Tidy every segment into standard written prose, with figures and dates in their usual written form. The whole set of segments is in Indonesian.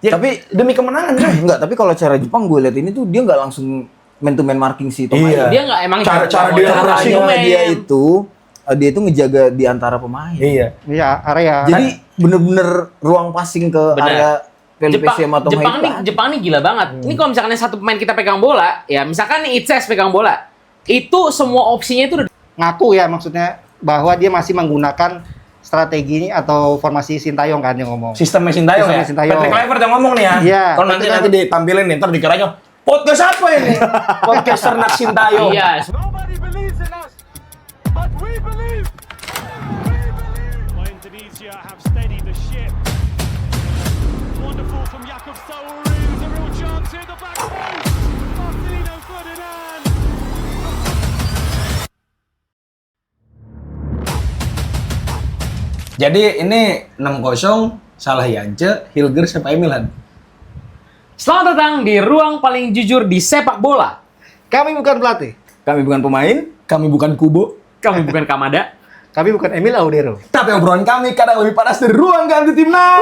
Ya, tapi demi kemenangan kan? Enggak, tapi kalau cara Jepang gue lihat ini tuh dia nggak langsung man to man marking si Tomayo. Iya. Dia nggak emang Cara Dia itu ngejaga di antara pemain. Iya. Iya, area. Jadi bener-bener ruang passing ke area Felipe sama Tomayo. Jepang nih gila banget. Ini kalau misalkan satu pemain kita pegang bola, ya misalkan nih Itses pegang bola, itu semua opsinya itu udah Ngaku ya maksudnya bahwa dia masih menggunakan strategi ini atau formasi Sintayong kan yang ngomong. Sistemnya Sintayong ya? Sistemnya Sintayong. Patrick Kluivert yang ngomong nih ya? Iya. Kalau nanti ditampilin nih, ntar dikiranya podcast apa ini? Podcast ternak Sintayong. iya. Nobody believes in us, but we believe. Indonesia have steadied the ship. Wonderful from Jakub Sauri. There's a real chance here. The back post. Martino Ferdinand. Jadi ini 6-0, salah Yance, Hilger siapa Milan. Selamat datang di ruang paling jujur di sepak bola. Kami bukan pelatih. Kami bukan pemain. Kami bukan Kubo, Kami bukan Kamada. Kami bukan Emil Audero. tapi obrolan kami kadang lebih panas dari ruang ganti timnas.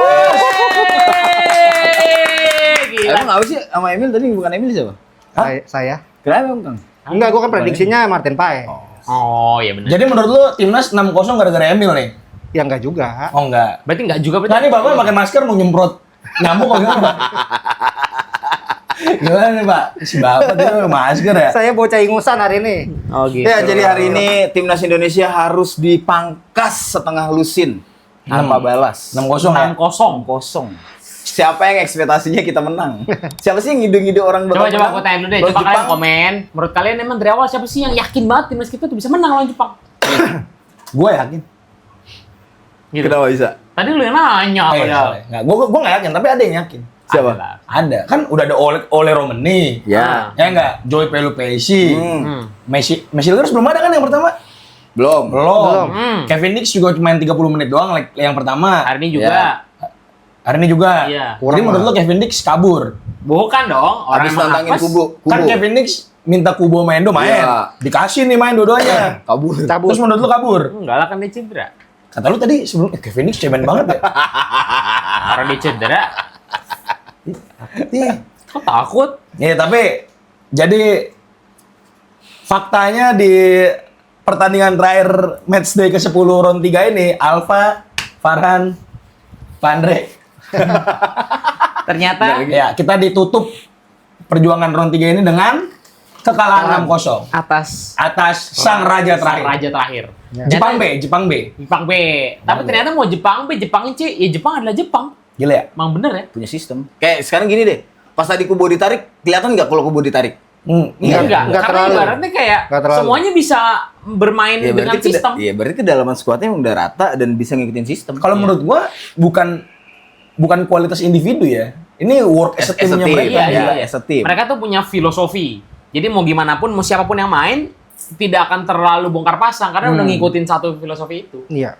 Gila. Emang apa sih sama Emil tadi bukan Emil siapa? Hah? Saya. Kenapa Kang? Enggak, gua kan prediksinya Martin Paes. Oh, iya benar. Jadi menurut lu timnas 6-0 gara-gara Emil nih? Ya enggak juga. Oh enggak. Berarti enggak juga Nah ini Bapak pakai masker mau nyemprot nyamuk apa gimana Pak? Gimana nih Pak? Si Bapak dia pakai masker ya? Saya bocah ingusan hari ini. Oh gitu. Ya, jadi hari ini timnas Indonesia harus dipangkas setengah lusin tanpa balas. 6-0 ya? 6-0. Kosong. Siapa yang ekspektasinya kita menang? Siapa sih yang ngide-ngide orang Coba bakal coba menang? aku tanya dulu deh, Lawan coba kalian Jepang? komen. Menurut kalian emang dari awal siapa sih yang yakin banget timnas kita tuh bisa menang lawan Jepang? Gue yakin. Gitu. Kenapa bisa? Tadi lu yang nanya Eh, padahal. enggak. Gue nggak yakin, tapi ada yang yakin. Siapa? Adalah. Ada. Kan udah ada Ole Romani. Ya. Ya enggak? Joy Pelupesi. Hmm. Messi terus belum ada kan yang pertama? Belum. Belum. Hmm. Kevin Dix juga cuma 30 menit doang yang pertama. Hari ini juga. Hari ini juga. Iya. Jadi Kurang menurut lah. lo Kevin Dix kabur. Bukan dong, orang Habis nantangin apes. Kubo. Kan Kevin Dix minta Kubo main main. Iya. Dikasih nih main dua-duanya. Kabur. Terus menurut lo kabur? Enggak lah kan dia cedera. Kata lu tadi sebelum Kevin Dix cemen banget ya. Karena dia cedera. Iya. Kok takut? Iya, tapi jadi faktanya di pertandingan terakhir matchday ke-10 round 3 ini Alfa, Farhan, Pandre. Ternyata Ya, kita ditutup perjuangan round 3 ini dengan kekalahan 6-0 atas sang raja terakhir. Raja terakhir. Jepang B. Jepang B. Tapi ternyata mau Jepang B, Jepang C, ya Jepang adalah Jepang. Gila ya? Emang bener ya? Punya sistem. Kayak sekarang gini deh. Pas tadi Kubo ditarik, kelihatan nggak kalau Kubo ditarik? Iya. Enggak karena terlalu. ibaratnya kayak Nggak terlalu. semuanya bisa bermain dengan sistem. Iya, berarti kedalaman skuadnya udah rata dan bisa ngikutin sistem. Kalau menurut gua bukan kualitas individu ya. Ini work as a team-nya mereka. Iya, ya, iya. as a team. Mereka tuh punya filosofi. Jadi mau gimana pun, mau siapapun yang main, tidak akan terlalu bongkar pasang karena udah ngikutin satu filosofi itu. Iya.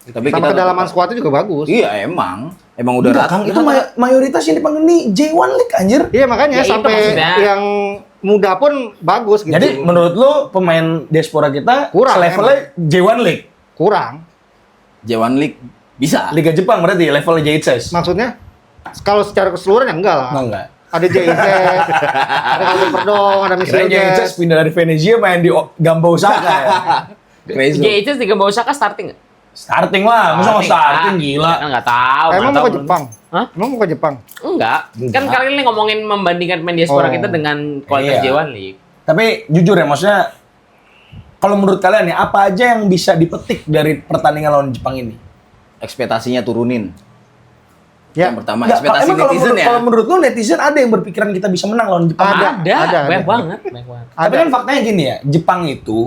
Tapi Sama kedalaman skuadnya juga bagus. Iya, emang udah Enggak, rata. Kang, itu mayoritas yang dipanggil nih J1 League anjir. Iya, makanya Ya, itu sampai maksudnya. yang muda pun bagus gitu. Jadi menurut lu pemain diaspora kita Kurang, levelnya J1 League. kurang. J1 League bisa. Liga Jepang berarti levelnya J6. Maksudnya kalau secara keseluruhan ya enggak lah. Enggak. Ada JIZ, ada Kalvin Perdong, ada Kira Misilnya. J6 pindah dari Venezia main di Gamba Osaka ya. Crazy. JHS di Gamba Osaka starting nggak? Starting lah, masa mau starting gila. Kan nggak tahu. Emang nggak mau tahu. ke Jepang? Hah? Emang mau ke Jepang? Enggak. Kan kalian ini ngomongin membandingkan pemain diaspora Oh. kita dengan kualitas Iya. J1 League. Tapi jujur ya, maksudnya kalau menurut kalian ya apa aja yang bisa dipetik dari pertandingan lawan Jepang ini? Ekspektasinya turunin. Ya. Yang pertama Nggak, ekspektasi emang kalau netizen menurut, ya. kalau menurut lu netizen ada yang berpikiran kita bisa menang lawan Jepang? Ada. Banyak banget. Banyak banget. Tapi Ada. kan faktanya gini ya, Jepang itu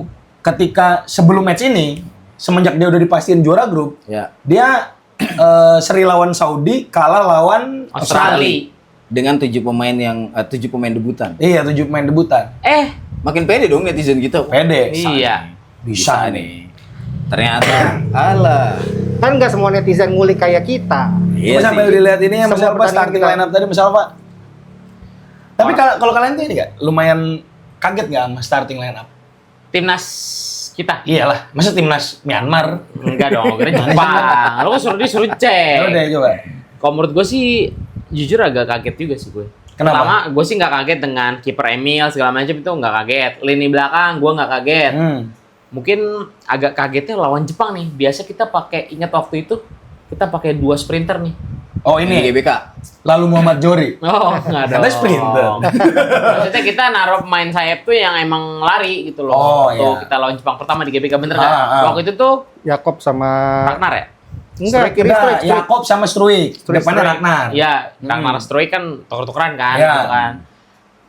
ketika sebelum match ini, semenjak dia udah dipastikan juara grup, Ya. dia seri lawan Saudi, kalah lawan Australia. Dengan 7 pemain debutan. Iya, 7 pemain debutan. Makin pede dong netizen kita. Pede. Iya. Bisa nih. Ternyata alah. Kan nggak semua netizen ngulik kayak kita. Coba sampai dilihat ini ya, Semua misal apa pertandingan starting kita. line up tadi, misal apa? Tapi kalau kalian tuh ini nggak, lumayan kaget nggak sama starting line up? Timnas kita. Iyalah, masa timnas Myanmar? Enggak dong, kira Jepang. Lo suruh disuruh Ya cek. udah coba. Kalau menurut gue sih jujur agak kaget juga sih gue. Kenapa? Pertama, gue sih nggak kaget dengan kiper Emil segala macam itu nggak kaget. Lini belakang gue nggak kaget. Mungkin agak kagetnya lawan Jepang nih. Biasa kita pakai, ingat waktu itu kita pakai 2 sprinter nih. Oh Ini ini, GBK. lalu Muhammad Jori. Oh, nggak dong. Katanya sprinter. Maksudnya kita naruh pemain sayap tuh yang emang lari gitu loh. Oh, Waktu iya. kita lawan Jepang pertama di GBK bener nggak? Ah. Waktu itu tuh Jakob sama Ragnar ya? enggak kiri Udah, strike. Yakob sama Struik. Struik, Depannya Struik. Ragnar. Iya, Ragnar Stroy kan tuker-tukeran kan, Iya. gitu kan.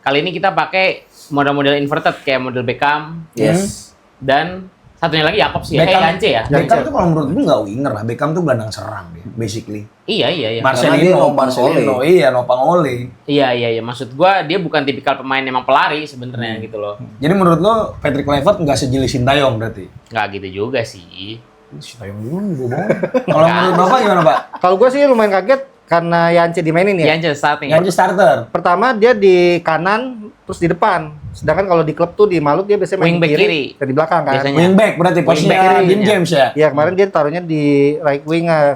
Kali ini kita pakai model-model inverted kayak model Beckham Yes. dan satunya lagi Jakob sih. Beckham, Yance ya. Beckham tuh kalau menurut gue nggak winger lah. Beckham tuh gelandang serang dia, basically. Iya. Karena dia nopang Marcelino, iya nopang ole. Iya. Maksud gua dia bukan tipikal pemain emang pelari sebenarnya gitu loh. Jadi menurut lo Patrick Kluivert nggak sejelis Sintayong berarti? Nggak gitu juga sih. Sintayong dulu gue bohong. Kalau menurut Bapak gimana Pak? Kalau gue sih lumayan kaget karena Yance dimainin ya. Yance starting. Yang starter. Pertama dia di kanan terus di depan. Sedangkan kalau di klub tuh di Malut dia biasanya main Wingback di kiri, kiri. dan di belakang kan. Biasanya. Wingback berarti posisinya Wingback Dean kirinya. James ya? Ya kemarin dia taruhnya di right winger.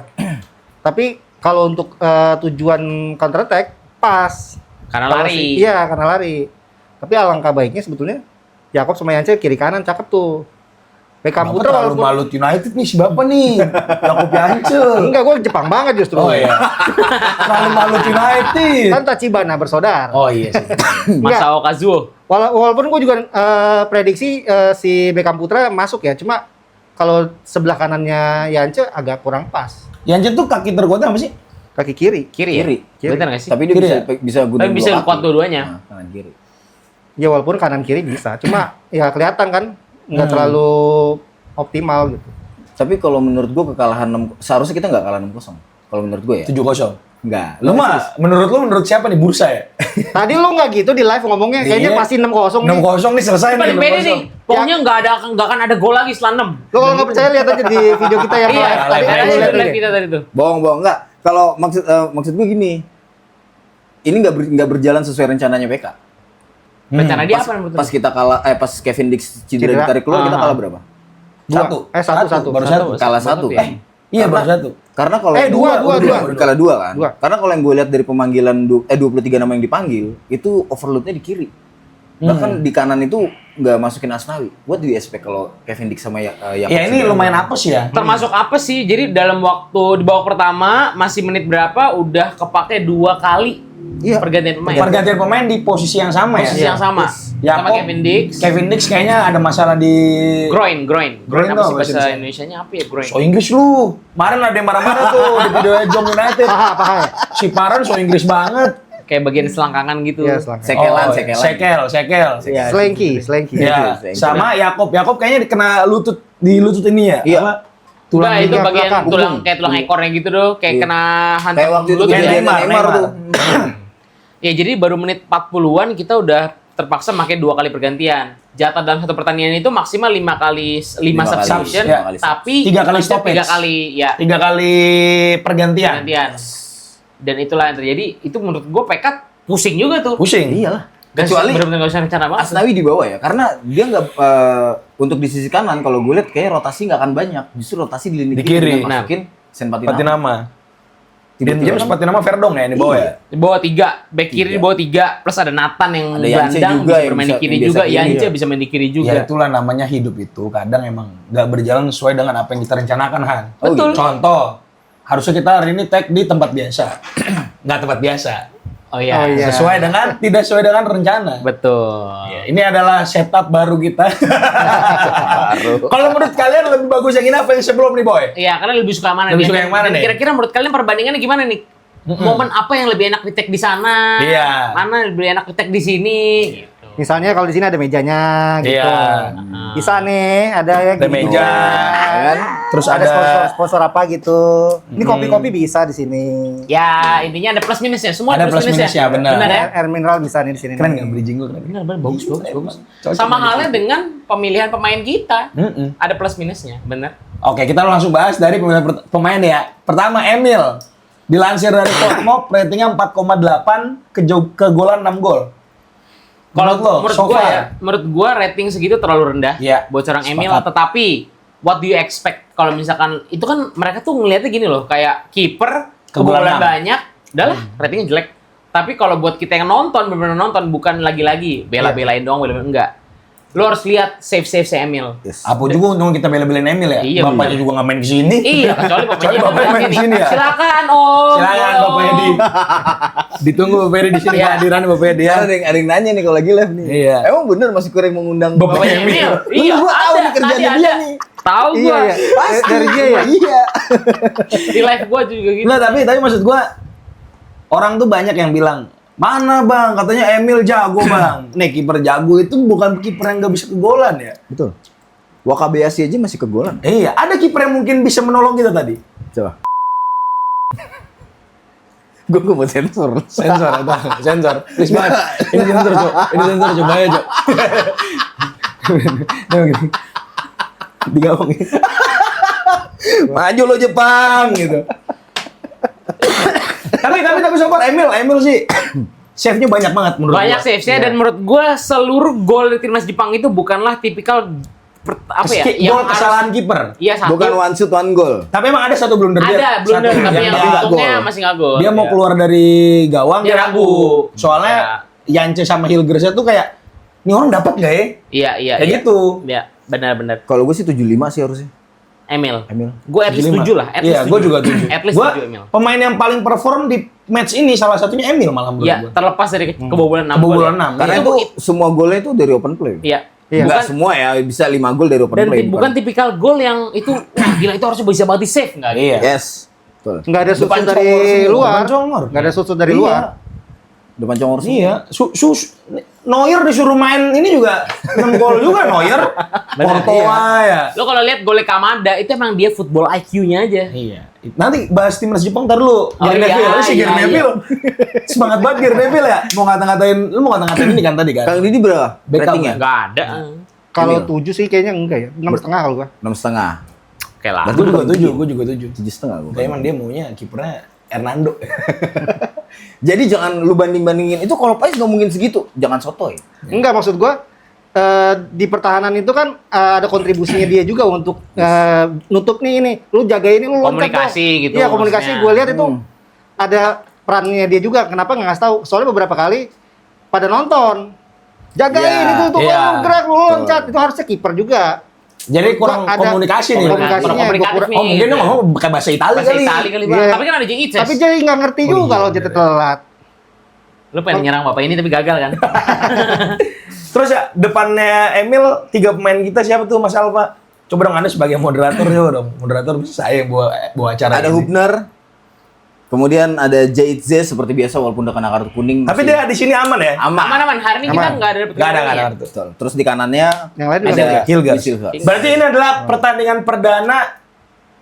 Tapi kalau untuk tujuan counter attack pas. Karena Kalau lari. Iya karena lari. Tapi alangkah baiknya sebetulnya Jakob sama Yance kiri kanan cakep tuh. Beckham Bapak Putra terlalu walaupun Malut United nih si Bapak nih. Yakob Yance. enggak, gue Jepang banget justru. Oh iya. Terlalu Malut United. Kan Tachibana bersaudara. Oh iya sih. Masao Kazuo. Walaupun gue juga prediksi si Beckham Putra masuk ya, cuma kalau sebelah kanannya Yance agak kurang pas. Yance tuh kaki terkuatnya apa sih? Kaki kiri. Kiri ya? Kiri. Bener nggak sih? Tapi dia Kiri bisa guna Tapi bisa dua kaki. kuat dua-duanya. Nah, kanan kiri. Ya walaupun kanan kiri bisa, cuma ya kelihatan kan nggak terlalu optimal gitu. Tapi kalau menurut gua kekalahan 6, seharusnya kita nggak kalah 6-0. Kalau menurut gua ya. 7-0. Enggak. Lu mah menurut siapa nih bursa ya? Tadi lu nggak gitu di live ngomongnya, kayaknya Iya. pasti 6-0 nih. 6-0 nih selesai nih. Paling pede 6-0. nih. Pokoknya nggak akan ada gol lagi setelah 6. Lo kalau nggak percaya lihat aja di video kita yang Iya, live. live live aja, aja live live kita tadi tuh. Bohong enggak. Kalau maksud gue gini. Ini nggak berjalan sesuai rencananya PK. Rencana dia Pas, apa menurut lu? pas kita kalah pas Kevin Dix cedera Cedera. ditarik keluar kita kalah berapa? Satu. Baru Satu. satu. Kalah satu ya? kan? Iya baru satu. Karena kalau dua. kalah dua kan. Dua. Karena kalau yang gue lihat dari pemanggilan 23 nama yang dipanggil itu overloadnya di kiri. Bahkan di kanan itu nggak masukin Asnawi. What do you expect kalau Kevin Dix sama Yakob? Ya ini lumayan apes ya. Termasuk apa sih? Jadi dalam waktu di babak pertama masih menit berapa udah kepake 2 kali pergantian pemain. Pergantian pemain di posisi yang sama Posisi ya. yang sama. Sama Yakob, Kevin Dix. Kevin Dix kayaknya ada masalah di Groin Groin apa tuh sih bahasa bahasa Indonesia. Indonesianya apa ya groin? So Inggris lu. Kemarin ada yang marah-marah tuh di video Jom United. Paha ya? Si Paran so Inggris banget. Kayak bagian selangkangan gitu. Iya, selangkah. Sekelan. Sekel. Iya, Slanky. Ya, sama Yakob kayaknya kena di lutut ini ya. Iya. Apa? Tulang itu pinggang bagian belakang. tulang kayak tulang ekornya gitu tuh, kayak Iya. kena hantam Kayak waktu itu mulut. kayak kejadian Neymar, Neymar tuh. Ya jadi baru menit 40-an kita udah terpaksa pakai 2 kali pergantian. Jatah dalam satu pertandingan itu maksimal 5 kali 5 Lima kali, substitution, ya, kali tapi 3 kali stoppage. 3 kali ya 3 kali pergantian. pergantian. Dan itulah yang terjadi. Itu menurut gue PK pusing juga tuh. Pusing. Iyalah. Gak Kecuali benar-benar gak usah rencana banget. Asnawi di bawah ya, karena dia nggak untuk di sisi kanan kalau gue lihat kayak rotasi nggak akan banyak, justru rotasi di lini Di kiri. dengan masukin Sen Patinama. Patinama. Dan James Patinama Verdong ya di bawah ya. Di bawah 3, back kiri di bawah 3, plus ada Nathan yang Ada Yance gelandang juga bisa yang bermain di bisa- kiri yang biasa juga, kiri, Yance ya. bisa main di kiri juga. Ya itulah namanya hidup itu. Kadang emang nggak berjalan sesuai dengan apa yang kita rencanakan, Han. Oh, Betul. Contoh, harusnya kita hari ini tag di tempat biasa. Nggak tempat biasa. Oh iya. Oh, iya. Tidak sesuai dengan rencana. Betul. Ya, ini adalah setup baru kita. Kalau menurut kalian lebih bagus yang ini apa yang sebelum nih, Boy? Iya, karena lebih suka mana Lebih nih? suka yang mana Dan nih? Kira-kira menurut kalian perbandingannya gimana nih? Momen apa yang lebih enak di-tag di sana? Iya. Mana lebih enak di-tag di sini? Gitu. Misalnya kalau di sini ada mejanya gitu. Iya. Bisa nih ada ya Ada gitu. meja, kan? Terus ada ada sponsor apa gitu. Ini kopi-kopi bisa di sini. Ya, intinya ada plus minusnya. Semua Ada plus minusnya, benar. Benar ya? Air mineral bisa nih di sini. keren nih. nggak bridging gue keren. Benar, bagus. Cocok Sama banget. halnya dengan pemilihan pemain kita. Mm-mm. Ada plus minusnya, benar. Oke, kita langsung bahas dari pemain ya. Pertama Emil. Dilansir dari Topmop, ratingnya 4,8 ke golan 6 gol. Kalau menurut so gua far. ya, menurut gua rating segitu terlalu rendah Iya, buat seorang Emil. sepakat. Tetapi what do you expect kalau misalkan itu kan mereka tuh ngelihatnya gini loh, kayak kiper Kebobolan kebobolan banyak, Udahlah, ratingnya jelek. Tapi kalau buat kita yang nonton, benar-benar nonton, bukan lagi-lagi bela-belain doang, bela-belain enggak. Lu harus lihat save si Emil. Yes. Apa juga untung kita bela-belain Emil ya? Iya, Bapaknya bener. juga nggak main kesini. Iya, kecuali bapaknya main kesini. kesini ya. Silakan Om. Silakan Bapak Edi. Ditunggu Bapak Edi di sini kehadiran Bapak Edi ya. Ada yang nanya nih kalau lagi live nih. Iya. Emang bener masih kurang mengundang Bapak Bapaknya Emil. Emil. Iya, Iya, gua tahu ada, nih kerjaan tadi dia ada. nih. Tahu Iya, gua. iya. Pasti. Dari dia ya. Iya. Di live gua juga gitu. Nggak, tapi maksud gua orang tuh banyak yang bilang, mana bang? Katanya Emil jago bang. Nih kiper jago itu bukan kiper yang nggak bisa kegolan ya. Betul. Wakabayashi aja masih kegolan. Iya, ada kiper yang mungkin bisa menolong kita tadi. Coba. Gue mau sensor. Sensor, atau sensor. Please banget. Ini sensor cok. Ini sensor coba ya cok. Tiga bang. Maju lo Jepang gitu. tapi so far Emil sih save-nya banyak banget menurut Banyak gua. save-nya dan menurut gua seluruh gol di timnas Jepang itu bukanlah tipikal Gol kesalahan kiper. Iya, satu. Bukan one shoot one goal. Tapi emang ada satu blunder dia. Ada blunder Satu tapi yang dia nggak untungnya gol. masih nggak gol. Dia mau Iya. keluar dari gawang Dia dia ragu. ragu. Soalnya Yance sama Hilgersnya tuh kayak ini orang dapat gak ya? Iya. Kayak iya. gitu. Iya, benar-benar. Kalau gue sih 75 sih harusnya. Emil. Emil. Gue at least 75. 7 lah. At least Iya, gue juga 7. At least Gua 7 Emil. pemain yang paling perform di match ini salah satunya Emil malah menurut Iya, gue. terlepas dari kebobolan 6 Kebobolan gol. 6. Karena Iya. itu semua golnya itu dari open play. Iya. Iya. Enggak Bukan- semua ya, bisa 5 gol dari open dan play. bukan tipikal gol yang itu wah gila itu harusnya bisa banget di save enggak gitu. Iya. Yes. Betul. Nggak ada Depan susu dari congor semua, luar. depan congor. Nggak ada susu dari Iya. luar. Depan congor semua. Iya, Neuer disuruh main ini juga 6 gol juga Neuer. Courtois ya. Lo kalau lihat golnya Kamada itu emang dia football IQ-nya aja. Iya. Nanti bahas timnas Jepang ntar dulu. Gary iya, Neville, lu si iya, Gary iya. Neville. Semangat banget Gary Neville ya. Mau ngata-ngatain ini kan tadi kan. Kang Didi berapa? Beckham Ratingnya? Enggak ada. Kalau Emil. 7 sih kayaknya enggak ya. 6,5 kalau gua. 6,5. Oke lah. Gue juga 7, gue juga 7. 7,5 gue. Kayak emang dia maunya kipernya Hernando. Jadi jangan lu banding-bandingin. Itu kalau Pais nggak mungkin segitu. Jangan sotoy. Enggak, maksud gua di pertahanan itu kan ada kontribusinya dia juga untuk nutup nih ini. Lu jaga ini, lu loncat Komunikasi dong. gitu Iya, komunikasi. maksudnya. Gue lihat itu ada perannya dia juga. Kenapa nggak ngasih tahu? Soalnya beberapa kali pada nonton. Jagain Iya, itu tuh iya. lu gerak, lu loncat. Itu harusnya kiper juga. Jadi kurang Ada komunikasi nih. komunikasinya Kurang komunikatif gua kurang- nih. Oh mungkin dia ngomong pakai bahasa Italia Bahasa kali. Itali kali, Bang. Iya. Tapi kan ada Jeng Ices. Tapi jadi nggak ngerti Oh, juga iya, kalau iya. jadi telat. Lu pengen nyerang bapak ini tapi gagal kan? Terus ya depannya Emil 3 pemain kita siapa tuh Mas Alfa? Coba dong Anda sebagai moderator coba dong. Moderator saya yang bawa acara Ada ini. Hubner. Kemudian ada Jaitze seperti biasa walaupun udah kena kartu kuning. Tapi masih dia di sini aman ya? aman. Aman-aman. Hari ini kita Aman. nggak ada dapet Enggak ada kartu. kartu. Betul. Terus di kanannya Yang lain juga ada nggak. Hilgers. Hilgers. Berarti ini adalah pertandingan perdana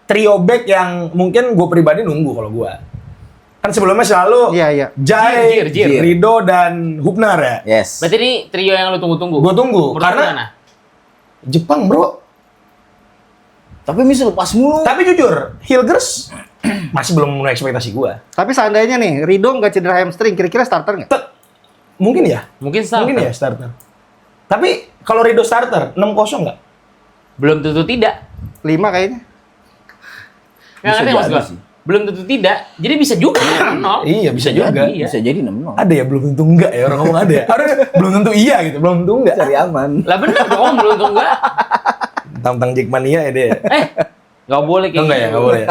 trio back yang mungkin gue pribadi nunggu kalau gue. Kan sebelumnya selalu Iya, iya. Jai, Jir. Rido, dan Hubner ya. Yes. Berarti ini trio yang lu tunggu-tunggu. Gue tunggu Menurut lu karena gimana? Jepang bro. Tapi misal lepas mulu. Tapi jujur, Hilgers masih belum memenuhi ekspektasi gue. Tapi seandainya nih, Rido nggak cedera hamstring, kira-kira starter nggak? Mungkin ya, Mungkin starter. mungkin ya starter. Tapi kalau Rido starter 6-0 nggak? Belum tentu tidak. 5 kayaknya. Nggak Bisa ngerti maksud jadi gua? sih. Belum tentu tidak. Jadi bisa juga 0. Iya bisa juga. Iya. Bisa jadi 6-0. Ada ya belum tentu enggak ya orang ngomong ada ya. Ada belum tentu iya gitu, belum tentu enggak. Cari aman. Lah bener dong, belum tentu enggak. Tentang Jackmania ya dia. Nggak boleh kayak Enggak ya, gitu. enggak boleh ya.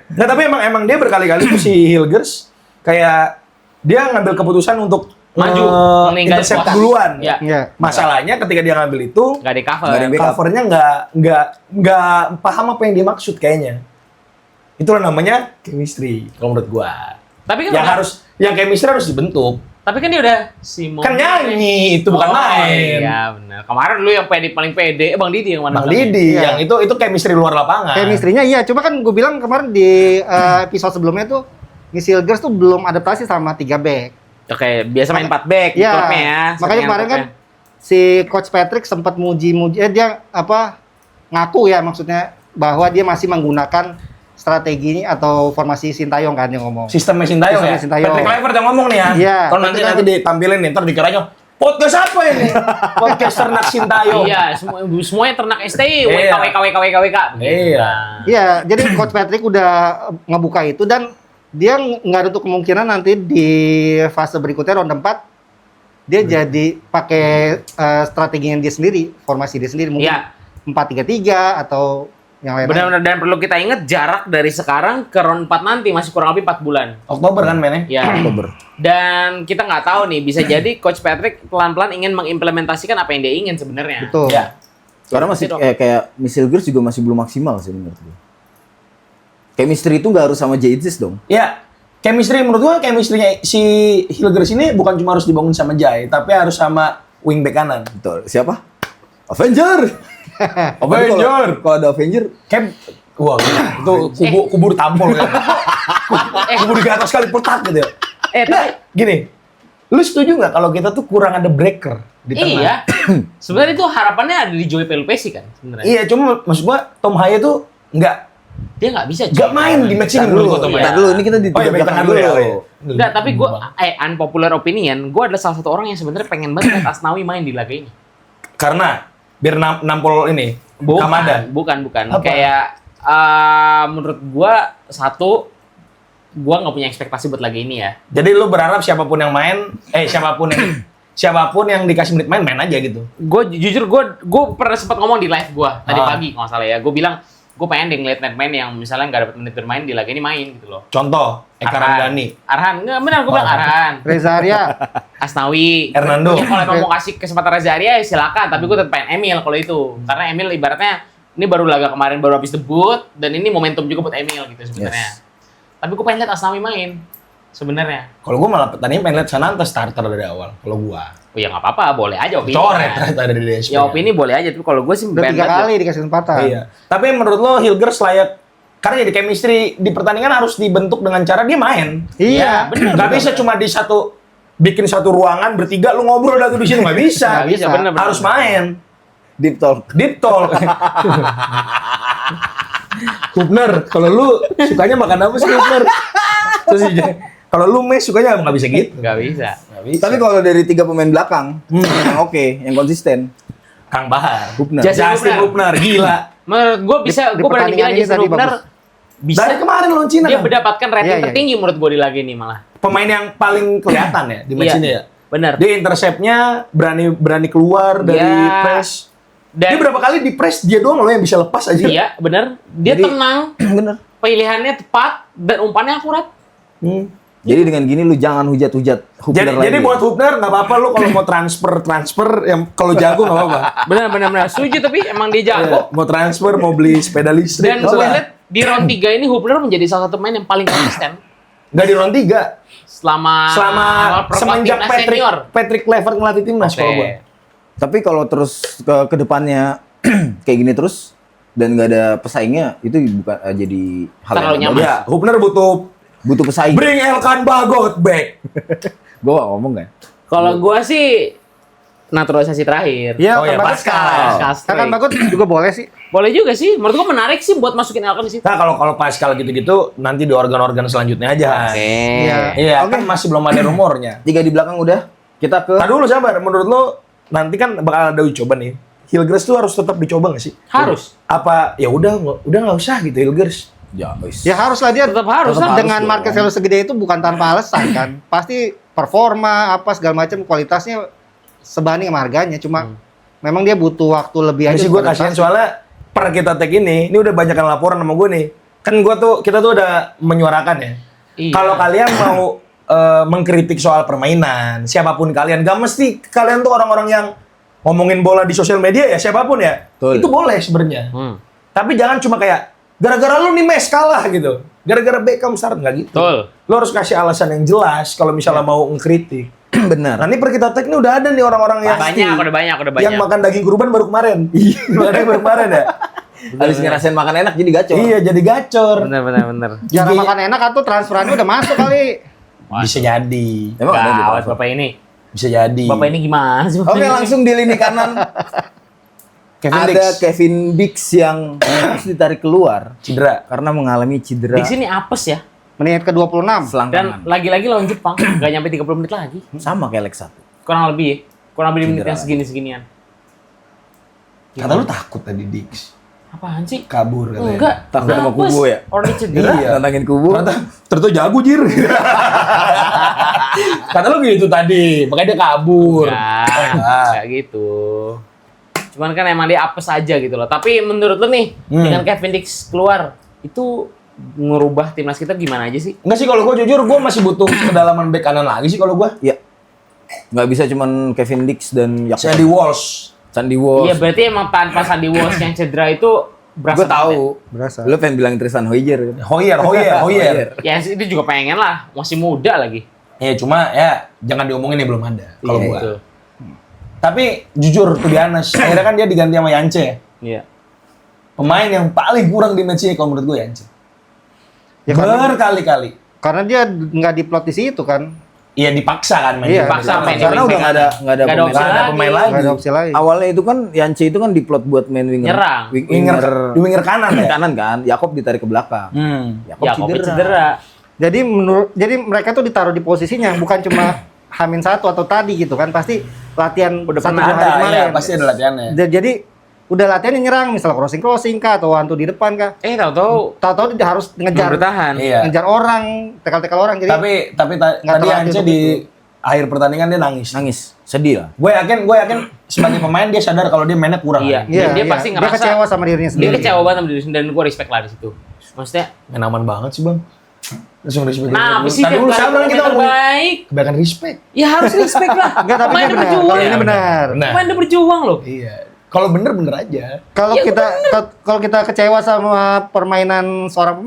Nah, tapi emang dia berkali-kali tuh si Hilgers kayak dia ngambil keputusan untuk Maju, meninggalin intercept pos. duluan. Iya. Iya. Masalahnya ketika dia ngambil itu Nggak di cover. Nggak ada yang backup. covernya nggak paham apa yang dimaksud kayaknya. Itulah namanya chemistry kalau menurut gua. Tapi kan Yang chemistry harus dibentuk. Tapi kan dia udah Simon. Kan nyanyi, itu bukan main. Iya benar. Kemarin lu yang paling pede, Bang Didi yang mana? Bang Didi, Iya. yang itu chemistry luar lapangan. Chemistry-nya iya, cuma kan gue bilang kemarin di episode sebelumnya tuh Hilgers tuh belum adaptasi sama 3 back. Oke, biasa main 4 back di Iya. klubnya ya. Makanya settingan kemarin kan klubnya. si Coach Patrick sempat muji-muji dia ngaku ya maksudnya bahwa dia masih menggunakan strategi ini atau formasi Sintayong kan yang ngomong. Sistemnya Sintayong ya? Sistemnya Sintayong. Patrick Kluivert yang ngomong nih ya? Iya, Kalau nanti ditampilin nih, ntar dikiranya podcast apa ini? Podcast ternak Sintayong. Iya, semuanya ternak STI, Iya. WK. Iya. Iya, jadi Coach Patrick udah ngebuka itu dan dia nggak ada tuh kemungkinan nanti di fase berikutnya ronde 4 dia jadi pakai strateginya dia sendiri, formasi dia sendiri mungkin Iya. 4-3-3 atau yang lain. Benar-benar, dan perlu kita ingat jarak dari sekarang ke round 4 nanti masih kurang lebih 4 bulan. Oktober kan mainnya? Ya. Oktober. Dan kita nggak tahu nih, bisa jadi Coach Patrick pelan-pelan ingin mengimplementasikan apa yang dia ingin sebenarnya. Betul. Ya. Karena masih kayak Michel Girls juga masih belum maksimal sih menurut gue. Chemistry itu nggak harus sama Jaitis dong. Ya, chemistry menurut gua chemistry-nya si Hilgers ini bukan cuma harus dibangun sama Jai, tapi harus sama wingback kanan. Betul. Siapa? Avenger. Avenger. Kalau ada Avenger, Kayak wah itu kubur tampol kan. Kubur di atas kali petak gitu ya. Tapi Gini, lu setuju nggak kalau kita tuh kurang ada breaker di tengah? iya. Sebenarnya itu harapannya ada di Joey Pelupesi kan sebenarnya. Iya, cuma maksud gua Tom Haya tuh nggak Dia nggak bisa. nggak main di match ini Ntar menurut dulu, gua Tom Haya. ntar dulu. Ini kita di Oh iya, tiga baik belakang tengah dulu ya. dulu. Oh, iya. Enggak, tapi gue unpopular opinion, gue adalah salah satu orang yang sebenarnya pengen banget lihat Asnawi main di laga ini. Karena biar nampol ini Kamada. Bukan. Apa? Kayak menurut gue gue nggak punya ekspektasi buat laga ini ya. Jadi lu berharap siapapun yang main, siapapun yang dikasih menit main aja gitu. Gue jujur gue pernah sempat ngomong di live gue tadi Ah. pagi kalau nggak salah ya. Gue bilang gue pengen deh ngeliat main yang misalnya nggak dapat menit bermain di laga ini main gitu loh. Contoh, Eka Ramdhani, Arhan, nggak benar gue bilang Arhan. Reza Arya. Asnawi, Hernando. Ya, kalau emang mau kasih kesempatan Reza Arya ya silakan, tapi gue tetap pengen Emil kalau itu. Karena Emil ibaratnya ini baru laga kemarin baru habis debut dan ini momentum juga buat Emil gitu sebenarnya. Tapi gue pengen lihat Asnawi main sebenarnya. Kalau gue malah tadinya pengen lihat Sananta starter dari awal. Kalau gua Oh ya nggak apa-apa, boleh aja opini. coret ternyata dari DSP. Ya opini boleh aja, tapi kalau gue sih Udah 3 banget kali dikasih kesempatan. Iya. Tapi menurut lo Hilgers layak karena jadi chemistry di pertandingan harus dibentuk dengan cara dia main. Iya. bener. Gak bisa cuma bikin satu ruangan bertiga lu ngobrol dah tuh di sini nggak bisa. Nggak bisa, bener. Harus main. Deep talk. Deep talk. Hubner, kalau lu sukanya makan apa sih Hubner? Terus kalau lu mes sukanya nggak bisa gitu. Nggak bisa. Nggak bisa. Tapi kalau dari 3 pemain belakang, yang oke, yang konsisten, Kang Bahar, Hubner. Justin Hubner, gila. Menurut gue bisa, Di gue berani pertandingan bilang ini Justin tadi Hubner bagus. bisa. Dari kemarin lawan Cina Dia kan? mendapatkan rating Iya, iya. tertinggi menurut gue di laga ini malah. Pemain yang paling kelihatan ya di match Iya. ini ya. Bener. Dia interceptnya berani keluar dari Iya. press. Dan Dia berapa kali di press dia doang loh yang bisa lepas aja. iya, bener. Dia Jadi- tenang, bener. pilihannya tepat dan umpannya akurat. Hmm. Jadi dengan gini lu jangan hujat-hujat Hubner Jadi lagi. buat Hubner nggak apa-apa lu kalau mau transfer yang kalau jago nggak apa-apa. Benar. Setuju, tapi emang dia Iya, jago. mau transfer mau beli sepeda listrik. Dan gue lihat di round 3 ini Hubner menjadi salah satu pemain yang paling konsisten Nggak di round 3 selama semenjak timnas senior. Patrick Kluivert ngelatih timnas Oke. kalau gua. Tapi kalau terus ke depannya kayak gini terus dan nggak ada pesaingnya, itu bukan jadi hal Terlalu yang nyaman. Ya, Hubner butuh pesaing. bring Elkan Bagot back. Gue ngomong kan. Kalau gue sih naturalisasi terakhir. Iya, Oh iya, Kang Bagot. Pascal. Kang Bagot juga boleh sih. Boleh juga sih. Menurut gue menarik sih buat masukin Elkan di situ. Nah, kalau Pascal gitu-gitu nanti di organ-organ selanjutnya aja. Iya. Iya, kan masih belum ada rumornya. 3 di belakang udah. Kita ke Nah dulu sabar, menurut lo nanti kan bakal ada uji coba nih. Hilgers tuh harus tetap dicoba nggak sih? Harus. Apa ya udah nggak usah gitu Hilgers. ya, wis. Ya haruslah dia Tetap harus Tetap lah. harus dengan dong. market value segede itu bukan tanpa alasan kan. Pasti performa apa segala macam kualitasnya sebanding sama harganya. Cuma memang dia butuh waktu lebih Ini aja. sih gue untuk kasihan adaptasi. soalnya per kita tag ini udah banyak yang laporan sama gue nih. Kan kita tuh udah menyuarakan ya. Iya. Kalau kalian mau mengkritik soal permainan, siapapun kalian, gak mesti kalian tuh orang-orang yang ngomongin bola di sosial media ya, siapapun ya. Betul. Itu boleh sebenarnya. Hmm. Tapi jangan cuma kayak gara-gara lu nih mes kalah gitu. Gara-gara Beckham start nggak gitu. Betul. Lu harus kasih alasan yang jelas kalau misalnya mau ngkritik. Benar. Nah, ini per kita tag ini udah ada nih orang-orang yang Udah banyak. yang makan daging kurban baru kemarin. Iya, baru kemarin ya. Habis ngerasain makan enak jadi gacor. Iya, jadi gacor. Bener. Cara Gigi- makan enak atau transferannya udah masuk kali. Bisa jadi. Emang ada gitu. Gawat Bapak ini. Bisa jadi. Bapak ini gimana sih? Bapak Oke, ini? langsung di lini kanan Kevin ada Dix Kevin Dix yang harus ditarik keluar cedera. karena mengalami cedera Di sini apes ya. Menit ke-26. Dan selangkangan. lagi-lagi lawan Jepang, nggak nyampe 30 menit lagi. Sama kayak Lex 1. Kurang lebih di menit Cedera. yang segini-seginian. Kata lu takut tadi Dix. Apaan sih? Kabur katanya. Enggak. Takut sama Apes. Kubo ya? Orang dia cedera. Iya. Tantangin Kubo. Ternyata jago jir. Kata lu gitu tadi, makanya dia kabur. Enggak gitu. Cuman kan emang dia apes aja gitu loh. Tapi menurut lu nih, dengan Kevin Dix keluar, itu ngerubah timnas kita gimana aja sih? Enggak sih, kalau gue jujur, gue masih butuh kedalaman bek kanan lagi sih kalau gue. Iya. Nggak bisa cuman Kevin Dix dan Sandy Walsh. Sandy Walsh. Iya berarti emang tanpa Sandy Walsh yang cedera itu berasa Gue tahu. Berasa. Lu pengen bilang Tristan Hoyer kan? Hoyer. banget. Ya itu juga pengen lah, masih muda lagi. Ya cuma ya jangan diomongin ya belum ada kalau Iya, gue. Gitu. Tapi jujur tuh Dianas, akhirnya kan dia diganti sama Yance ya. Iya. Pemain yang paling kurang di match ini kalau menurut gue Yance. Ya, karena- Berkali-kali. Karena dia nggak diplot di situ kan. Iya dipaksa kan main. Iya, Dipaksa main di Karena wing udah nggak ada Nggak ada opsi Nggak ada pemain lagi. Nggak ada opsi lain. Awalnya itu kan Yance itu kan diplot buat main winger. Nyerang. Di winger kanan ya. kanan kan. Yakob ditarik ke belakang. Yakob Ya Kobe cedera. Jadi mereka tuh ditaruh di posisinya bukan cuma Hamin 1 atau tadi gitu kan, pasti latihan Udah satu pernah dua hari Ada, kemarin. ya, pasti ada latihannya. Jadi udah latihan nyerang, misal crossing kah atau hantu di depan kah. Tahu-tahu dia harus ngejar Bertahan. Iya. ngejar orang, tekal-tekal orang. Jadi Tapi Nggak tadi terlatih Yance untuk di itu. akhir pertandingan dia nangis. Nangis. Sedih lah. Gue yakin sebagai pemain dia sadar kalau dia mainnya kurang. Iya. iya, dia iya. pasti dia ngerasa kecewa sama dirinya dia sendiri. kecewa banget sama diri sendiri, dan gue respect lah di situ. Maksudnya, Main aman banget sih bang. Langsung respect. nah apa sih Tadi dia dulu sabar kita ngomong. terbaik? Kebanyakan respect. Ya harus respect lah. Enggak, tapi Pemain dia udah benar. berjuang. Kalau ini benar. Benar. Pemain udah berjuang loh. Iya. Kalau bener aja. Kalau Iya, kalau kita kecewa sama permainan seorang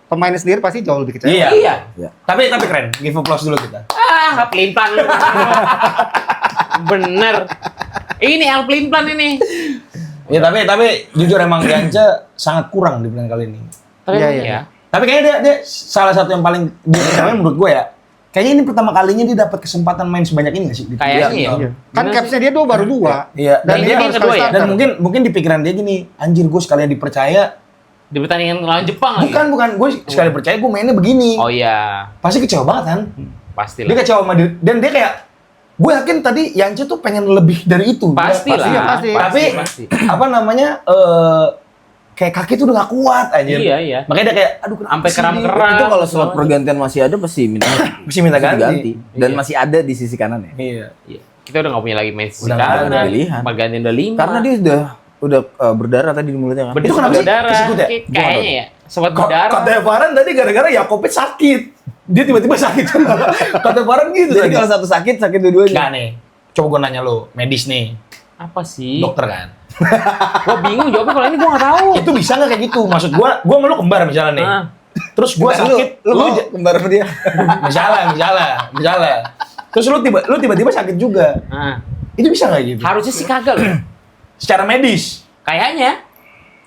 pemainnya sendiri pasti jauh lebih kecewa. Iya. Iya. Tapi keren. Give applause dulu kita. Ah, pelin-pelan. Bener. Ini yang pelin-pelan ini. Ya tapi jujur emang Yance sangat kurang di pertandingan kali ini. Tapi Iya, emang iya. ya. Tapi kayaknya dia salah satu yang paling dia menurut gue ya. Kayaknya ini pertama kalinya dia dapat kesempatan main sebanyak ini nggak sih? Di Kayaknya tim? ya. Iya. Kan Bener capsnya dia baru 2. Iya. Dan ini harus kedua kali ya? Dan starter. mungkin di pikiran dia gini, anjir gue sekalian dipercaya. Di pertandingan lawan Jepang lagi. Bukan, gue sekali percaya gue mainnya begini. Oh iya, Pasti kecewa banget kan? pasti Dia lah. kecewa sama diri. Dan dia kayak, gue yakin tadi Yance tuh pengen lebih dari itu. Pasti Dia- lah. pasti. Tapi pasti. apa namanya? Kayak kaki tuh udah gak kuat anjir. Iya. Makanya dia kayak, aduh kenapa Sampai sih keram-keram. dia? Itu kalau slot pergantian masih ada pasti minta Mesti minta ganti. Dan Iya. masih ada di sisi kanan ya. Iya. Iya. Kita udah nggak punya lagi main sisi Udah nggak kanan. ada pilihan. Pergantian udah 5. Karena dia udah berdarah tadi di mulutnya kan. Itu kenapa sih? berdarah. Kesikut ya? Kayaknya ya. Sobat berdarah. Kata Farhan tadi gara-gara Yakobet sakit. Dia tiba-tiba sakit. Kata Farhan gitu Jadi tadi. kalau satu sakit dua-duanya. Enggak nih. Coba gue nanya lo, medis nih. Apa sih? Dokter kan? Gua bingung jawabnya kalau ini gua nggak tahu. Itu bisa nggak kayak gitu? Maksud gue sama lo kembar misalnya nih. Ah. Terus gue sakit, Lu mau kembar sama dia. misalnya. Terus lu tiba-tiba sakit juga. Ah. Itu bisa nggak gitu? Harusnya sih kagak loh. Secara medis. Kayaknya.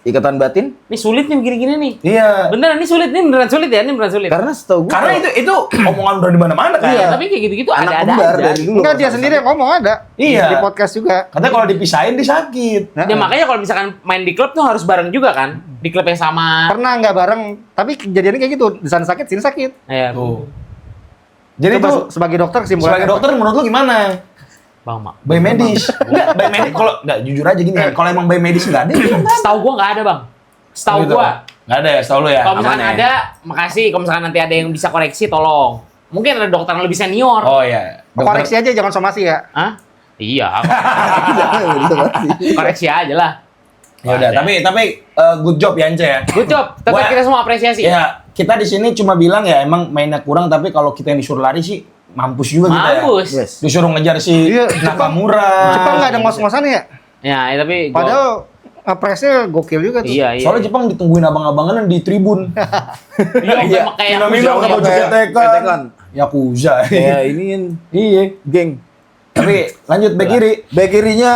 Ikatan batin? Ini sulit nih begini-gini nih. Iya. Beneran ini sulit, ini beneran sulit ya, ini beneran sulit. Karena setahu gue Karena itu omongan udah di mana-mana kan. Iya, tapi kayak gitu-gitu anak ada-ada kembar aja. dari dulu. Enggak, dia sendiri yang ngomong ada. Iya. Di podcast juga. Katanya kalau dipisahin dia sakit. Ya makanya kalau misalkan main di klub tuh harus bareng juga kan, di klub yang sama. Pernah nggak bareng, tapi kejadiannya kayak gitu. Di sana sakit, sini sakit. Ya, Tuh. Jadi Coba itu sebagai dokter kesimpulannya. sebagai dokter menurut lu gimana? Bang Mak. By medis. Enggak, by medis kalau enggak jujur aja gini kan. Kalau emang by medis enggak ada, ya enggak ada. Setahu gua nggak ada, Bang. Setahu Gitu. gua. Enggak ada ya, setahu lu ya. Kalau misalkan aman ya. ada, makasih. Kalau misalkan nanti ada yang bisa koreksi, tolong. Mungkin ada dokter yang lebih senior. Oh iya. Koreksi aja, jangan somasi ya. Hah? Iya, koreksi aja lah. Ya udah, tapi good job Yance ya. Good job. Tetap Gua- kita semua apresiasi. Ya, kita di sini cuma bilang ya emang mainnya kurang, tapi kalau kita yang disuruh lari sih mampus juga kita ya. Mampus. Yes. Disuruh ngejar si Iya, Nakamura. Jepang nggak ada ngos-ngosannya ya. Ya, tapi gua- Padahal presnya gokil juga tuh. iya. Soalnya Jepang ditungguin abang-abangan di tribun. Iya, kayak Minum-minum Yakuza, baju kayak ketekan. ketekan. Yakuza. Ya ini kan Iya. geng. Tapi lanjut back kiri. Back kirinya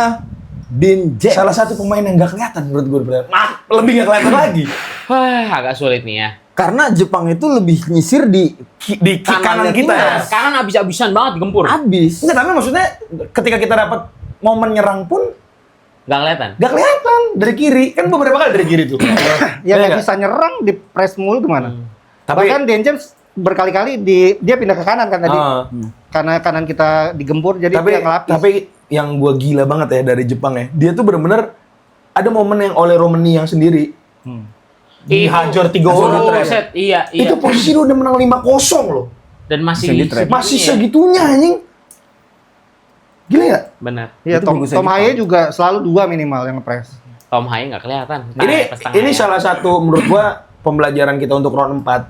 Dean James. Salah satu pemain yang nggak kelihatan menurut gue. Lebih nggak kelihatan lagi. Wah, agak sulit nih ya. Karena Jepang itu lebih nyisir di Di kanan Kanannya kita. timnas. Sekarang abis-abisan banget digempur. abis. Enggak, tapi maksudnya ketika kita dapat momen nyerang pun Nggak kelihatan. nggak kelihatan dari kiri. Kan beberapa kali dari kiri tuh. Ya Iya nggak nggak? bisa nyerang di press mulu gimana? Tapi- Bahkan Dean James berkali-kali dia pindah ke kanan kan tadi. Ah. Karena kanan kita digempur jadi tapi dia ngelapis. tapi yang gua gila banget ya dari Jepang ya. Dia tuh bener-bener ada momen yang oleh Romani yang sendiri dihajar 3 orang. Buset, iya. Itu posisi lu udah menang 5-0 loh. Dan masih Masih di-trap. Masih segitunya. segitunya anjing. Gila ya? Benar. Iya, Itu Tom bagusnya Tom Jepang. Haye juga selalu 2 minimal yang ngepres. Tom Haye nggak kelihatan. Ini salah satu menurut gua pembelajaran kita untuk round 4.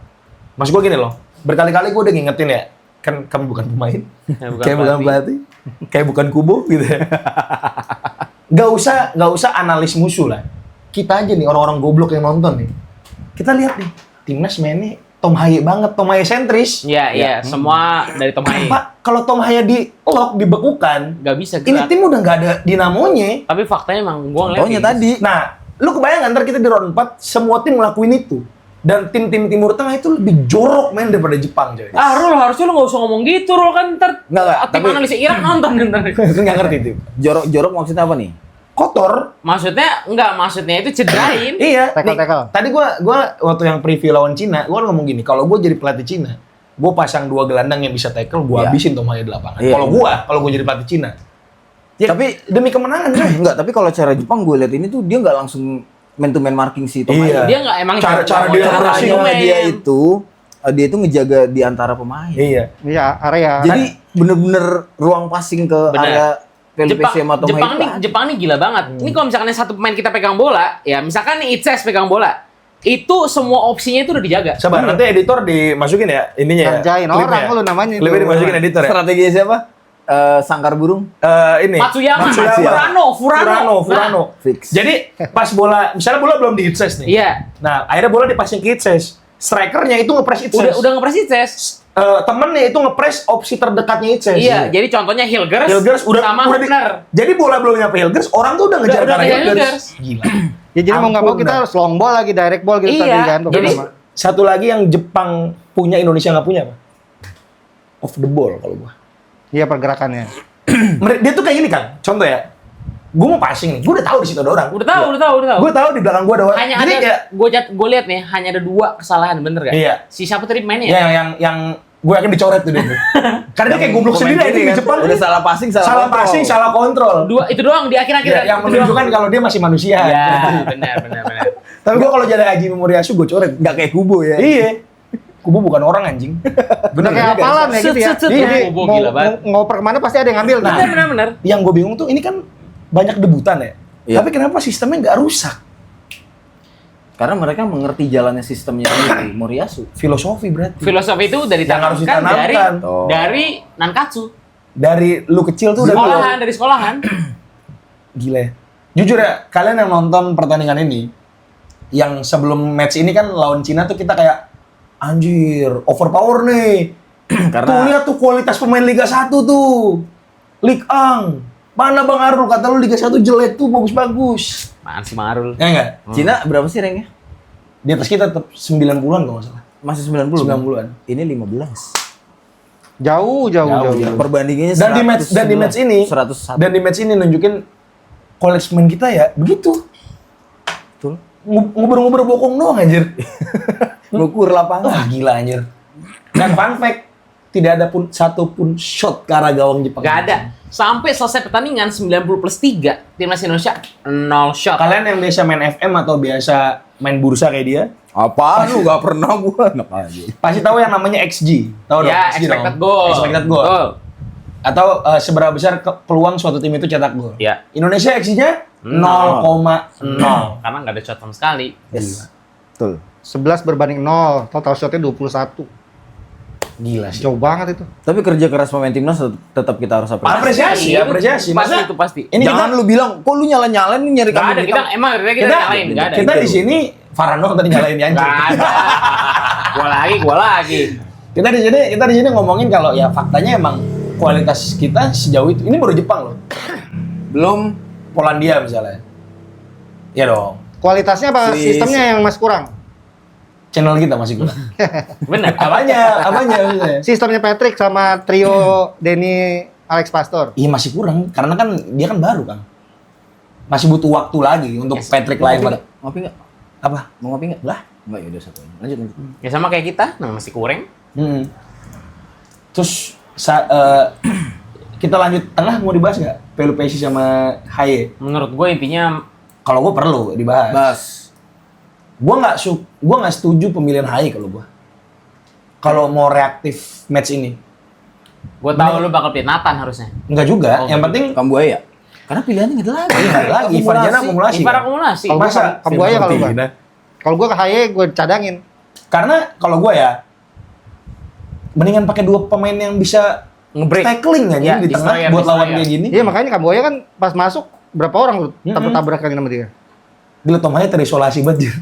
Maksud gua gini loh. Berkali-kali gua udah ngingetin ya. Kan kamu bukan pemain. Kayak bukan pelatih. Kayak bukan kubo gitu ya. Gak usah analis musuh lah. Kita aja nih orang-orang goblok yang nonton nih. Kita lihat nih, timnas mainnya Tom Haye banget, Tom Haye sentris. Iya. Semua dari Tom Haye. Pak, kalau Tom Haye di lock, dibekukan, Nggak bisa ini gerak. tim udah nggak ada dinamonya. Tapi faktanya emang gua ngeliat Contohnya kayak tadi. Nah, lu kebayang ntar kita di round 4, semua tim ngelakuin itu. Dan tim-tim Timur Tengah itu lebih jorok main daripada Jepang, coy. Ah, Rul, harusnya lu nggak usah ngomong gitu, Rul, kan ntar Nggak, tim tapi- analis Irak nonton ntar. Nggak ngerti itu. Jorok maksudnya apa nih? Kotor. Maksudnya itu cederain. Iya. Tackle-tackle. Tadi gua waktu yang preview lawan Cina, gua ngomong gini, kalau gua jadi pelatih Cina, gua pasang 2 gelandang yang bisa tackle, gua Iya. habisin Tom Haye di lapangan. Iya. Kalau gua jadi pelatih Cina. Ya, Tapi- demi kemenangan, coy. Enggak, tapi kalau cara Jepang gue lihat ini tuh dia nggak langsung man to man marking si Tom Iya. Haye. Dia nggak emang Cara dia Caranya main. dia itu ngejaga di antara pemain. Iya. Iya, area. Jadi bener-bener ruang passing ke Bener. area Pelipesi sama Tom Haye. Jepang nih gila banget. Ini kalau misalkan satu pemain kita pegang bola, ya misalkan nih Itses pegang bola, itu semua opsinya itu udah dijaga. Sabar, nanti editor dimasukin ya ininya ya. Ngerjain orang lu namanya itu. Klipnya dimasukin editor ya. Strateginya siapa? Sangkar burung. Ini Matsuyama. Furano. Fix. Jadi pas bola, misalnya bola belum di Itses nih. Iya. Nah, akhirnya bola dipasing ke Itses. Strikernya itu ngepres Itses. Udah ngepres Itses. Temennya itu ngepres opsi terdekatnya Itses. Iya, jadi contohnya Hilgers, Hilgers udah sama udah di- Hubner. Jadi bola belum nyampe Hilgers, orang tuh udah ngejar Udah ke ngejar Hilgers. Hilgers. Gila. Ya jadi mau nggak mau Ampun, kita dah. harus long ball lagi, direct ball gitu Iya, tadi kan. jadi- pertama. Satu lagi yang Jepang punya Indonesia nggak punya apa? Off the ball kalau gua. Iya pergerakannya. Dia tuh kayak gini kan, contoh ya. Gue mau passing nih, gue udah tahu di situ ada orang. Udah tahu. Gue tahu di belakang gue ada orang. Hanya Jadi ada, kayak, gue lihat nih, hanya ada 2 kesalahan, bener gak? Iya. Si siapa tadi mainnya? ya yang gue yakin dicoret tuh dia. Karena dia kayak goblok sendiri aja di Jepang. Udah salah passing, Salah kontrol. passing, salah kontrol. Itu doang di akhir-akhir. Ya, yang Itu doang. menunjukkan kalau dia masih manusia. Iya, benar. Tapi gue kalau jadi Haji Memoriasu gue coret. Nggak kayak Kubo ya. Iya. Kubu bukan orang anjing. Bener kayak juga. apalan ya gitu ya. Set, Jadi Bobo mau gila banget. ngoper kemana pasti ada yang ngambil. Nah, Benar. Yang gue bingung tuh ini kan banyak debutan ya. Iya. Tapi kenapa sistemnya nggak rusak? Karena mereka mengerti jalannya sistemnya sendiri, Moriyasu. Filosofi berarti. Filosofi itu udah Yang harus ditanamkan ditanamkan. dari Nankatsu. Dari lu kecil tuh udah tahu. Dari sekolahan. Gila ya. Jujur ya, kalian yang nonton pertandingan ini, yang sebelum match ini kan lawan Cina tuh kita kayak, anjir, overpower nih. Karena Tuh lihat tuh kualitas pemain Liga 1 tuh. Lik Ang. Mana Bang Arul? Kata lu Liga 1 jelek tuh, bagus-bagus. Apaan sih Marul? Ya enggak? Cina berapa sih ranknya? Di atas kita tetap 90-an kalau nggak salah. Masih 90. 90-an. Ini 15. jauh. Perbandingannya Dan di match ini 101. dan di match ini nunjukin kualitas pemain kita ya begitu. Betul. Nguber-nguber bokong doang anjir. Ngukur lapangan. Wah, gila anjir. Dan fun fact, tidak ada pun satu pun shot ke arah gawang Jepang. Gak ada. Sampai selesai pertandingan 90+3, timnas Indonesia 0 shot. Kalian yang biasa main FM atau biasa main bursa kayak dia, Apaan lu gak pernah gua. Enak aja. pasti tahu yang namanya XG. Tahu dong? Ya, XG expected dong. goal. Expected goal. Betul. Atau seberapa besar peluang suatu tim itu cetak gol. Ya. Indonesia XG-nya 0,0. Karena nggak ada shot sama sekali. Yes. Betul. 11 berbanding 0, total shotnya 21. Gila sih. Jauh banget itu. Tapi kerja keras pemain timnas tetap kita harus apresiasi. Apresiasi. Pasti Maksudnya, itu pasti. Ini Jangan kita, lu bilang, kok lu nyala-nyalain lu nyari Gak ada, kambing kita hitam?" emang kita nyalain, gak ada. kita di sini Farano tadi nyalain Yanji. Gak ada. gua lagi. Kita di sini ngomongin kalau ya faktanya emang kualitas kita sejauh itu. Ini baru Jepang loh. Belum Polandia misalnya. Ya dong. Kualitasnya apa sistemnya yang masih kurang? Channel kita masih kurang. Bener. Apanya maksudnya? Sistemnya Patrick sama trio Denny Alex Pastor. Iya masih kurang karena kan dia kan baru kan. Masih butuh waktu lagi untuk Yes. Patrick lain pada ngopi nggak? apa? Mau ngopi nggak? Lah. Enggak, ya udah satu aja. Lanjut. Ya sama kayak kita, nah masih kurang. Terus kita lanjut tengah mau dibahas nggak? Pelupesi sama Haye. Menurut gue intinya Kalau gue perlu dibahas. Bas. Gue nggak setuju pemilihan Hai kalau gue. Kalau mau reaktif match ini, Gue tahu lu bakal pilih Nathan harusnya. enggak juga. Oh, Yang penting Kambuaya. Karena pilihannya nggak ada lagi. nggak ada lagi. Farjana akumulasi. Ivar kan? akumulasi. Kalau Masa Kambuaya kalau Firman gua. Utina? Kalau gue ke Haye gue cadangin. Karena kalau gue ya, mendingan pakai 2 pemain yang bisa Nge-break. tackling aja Ya, di tengah destroyer, buat lawan destroyer. kayak gini. Iya makanya Kambuaya kan pas masuk berapa orang tuh Mm-mm. tabrakan sama dia. Gila Tom Hai terisolasi banget. Jir.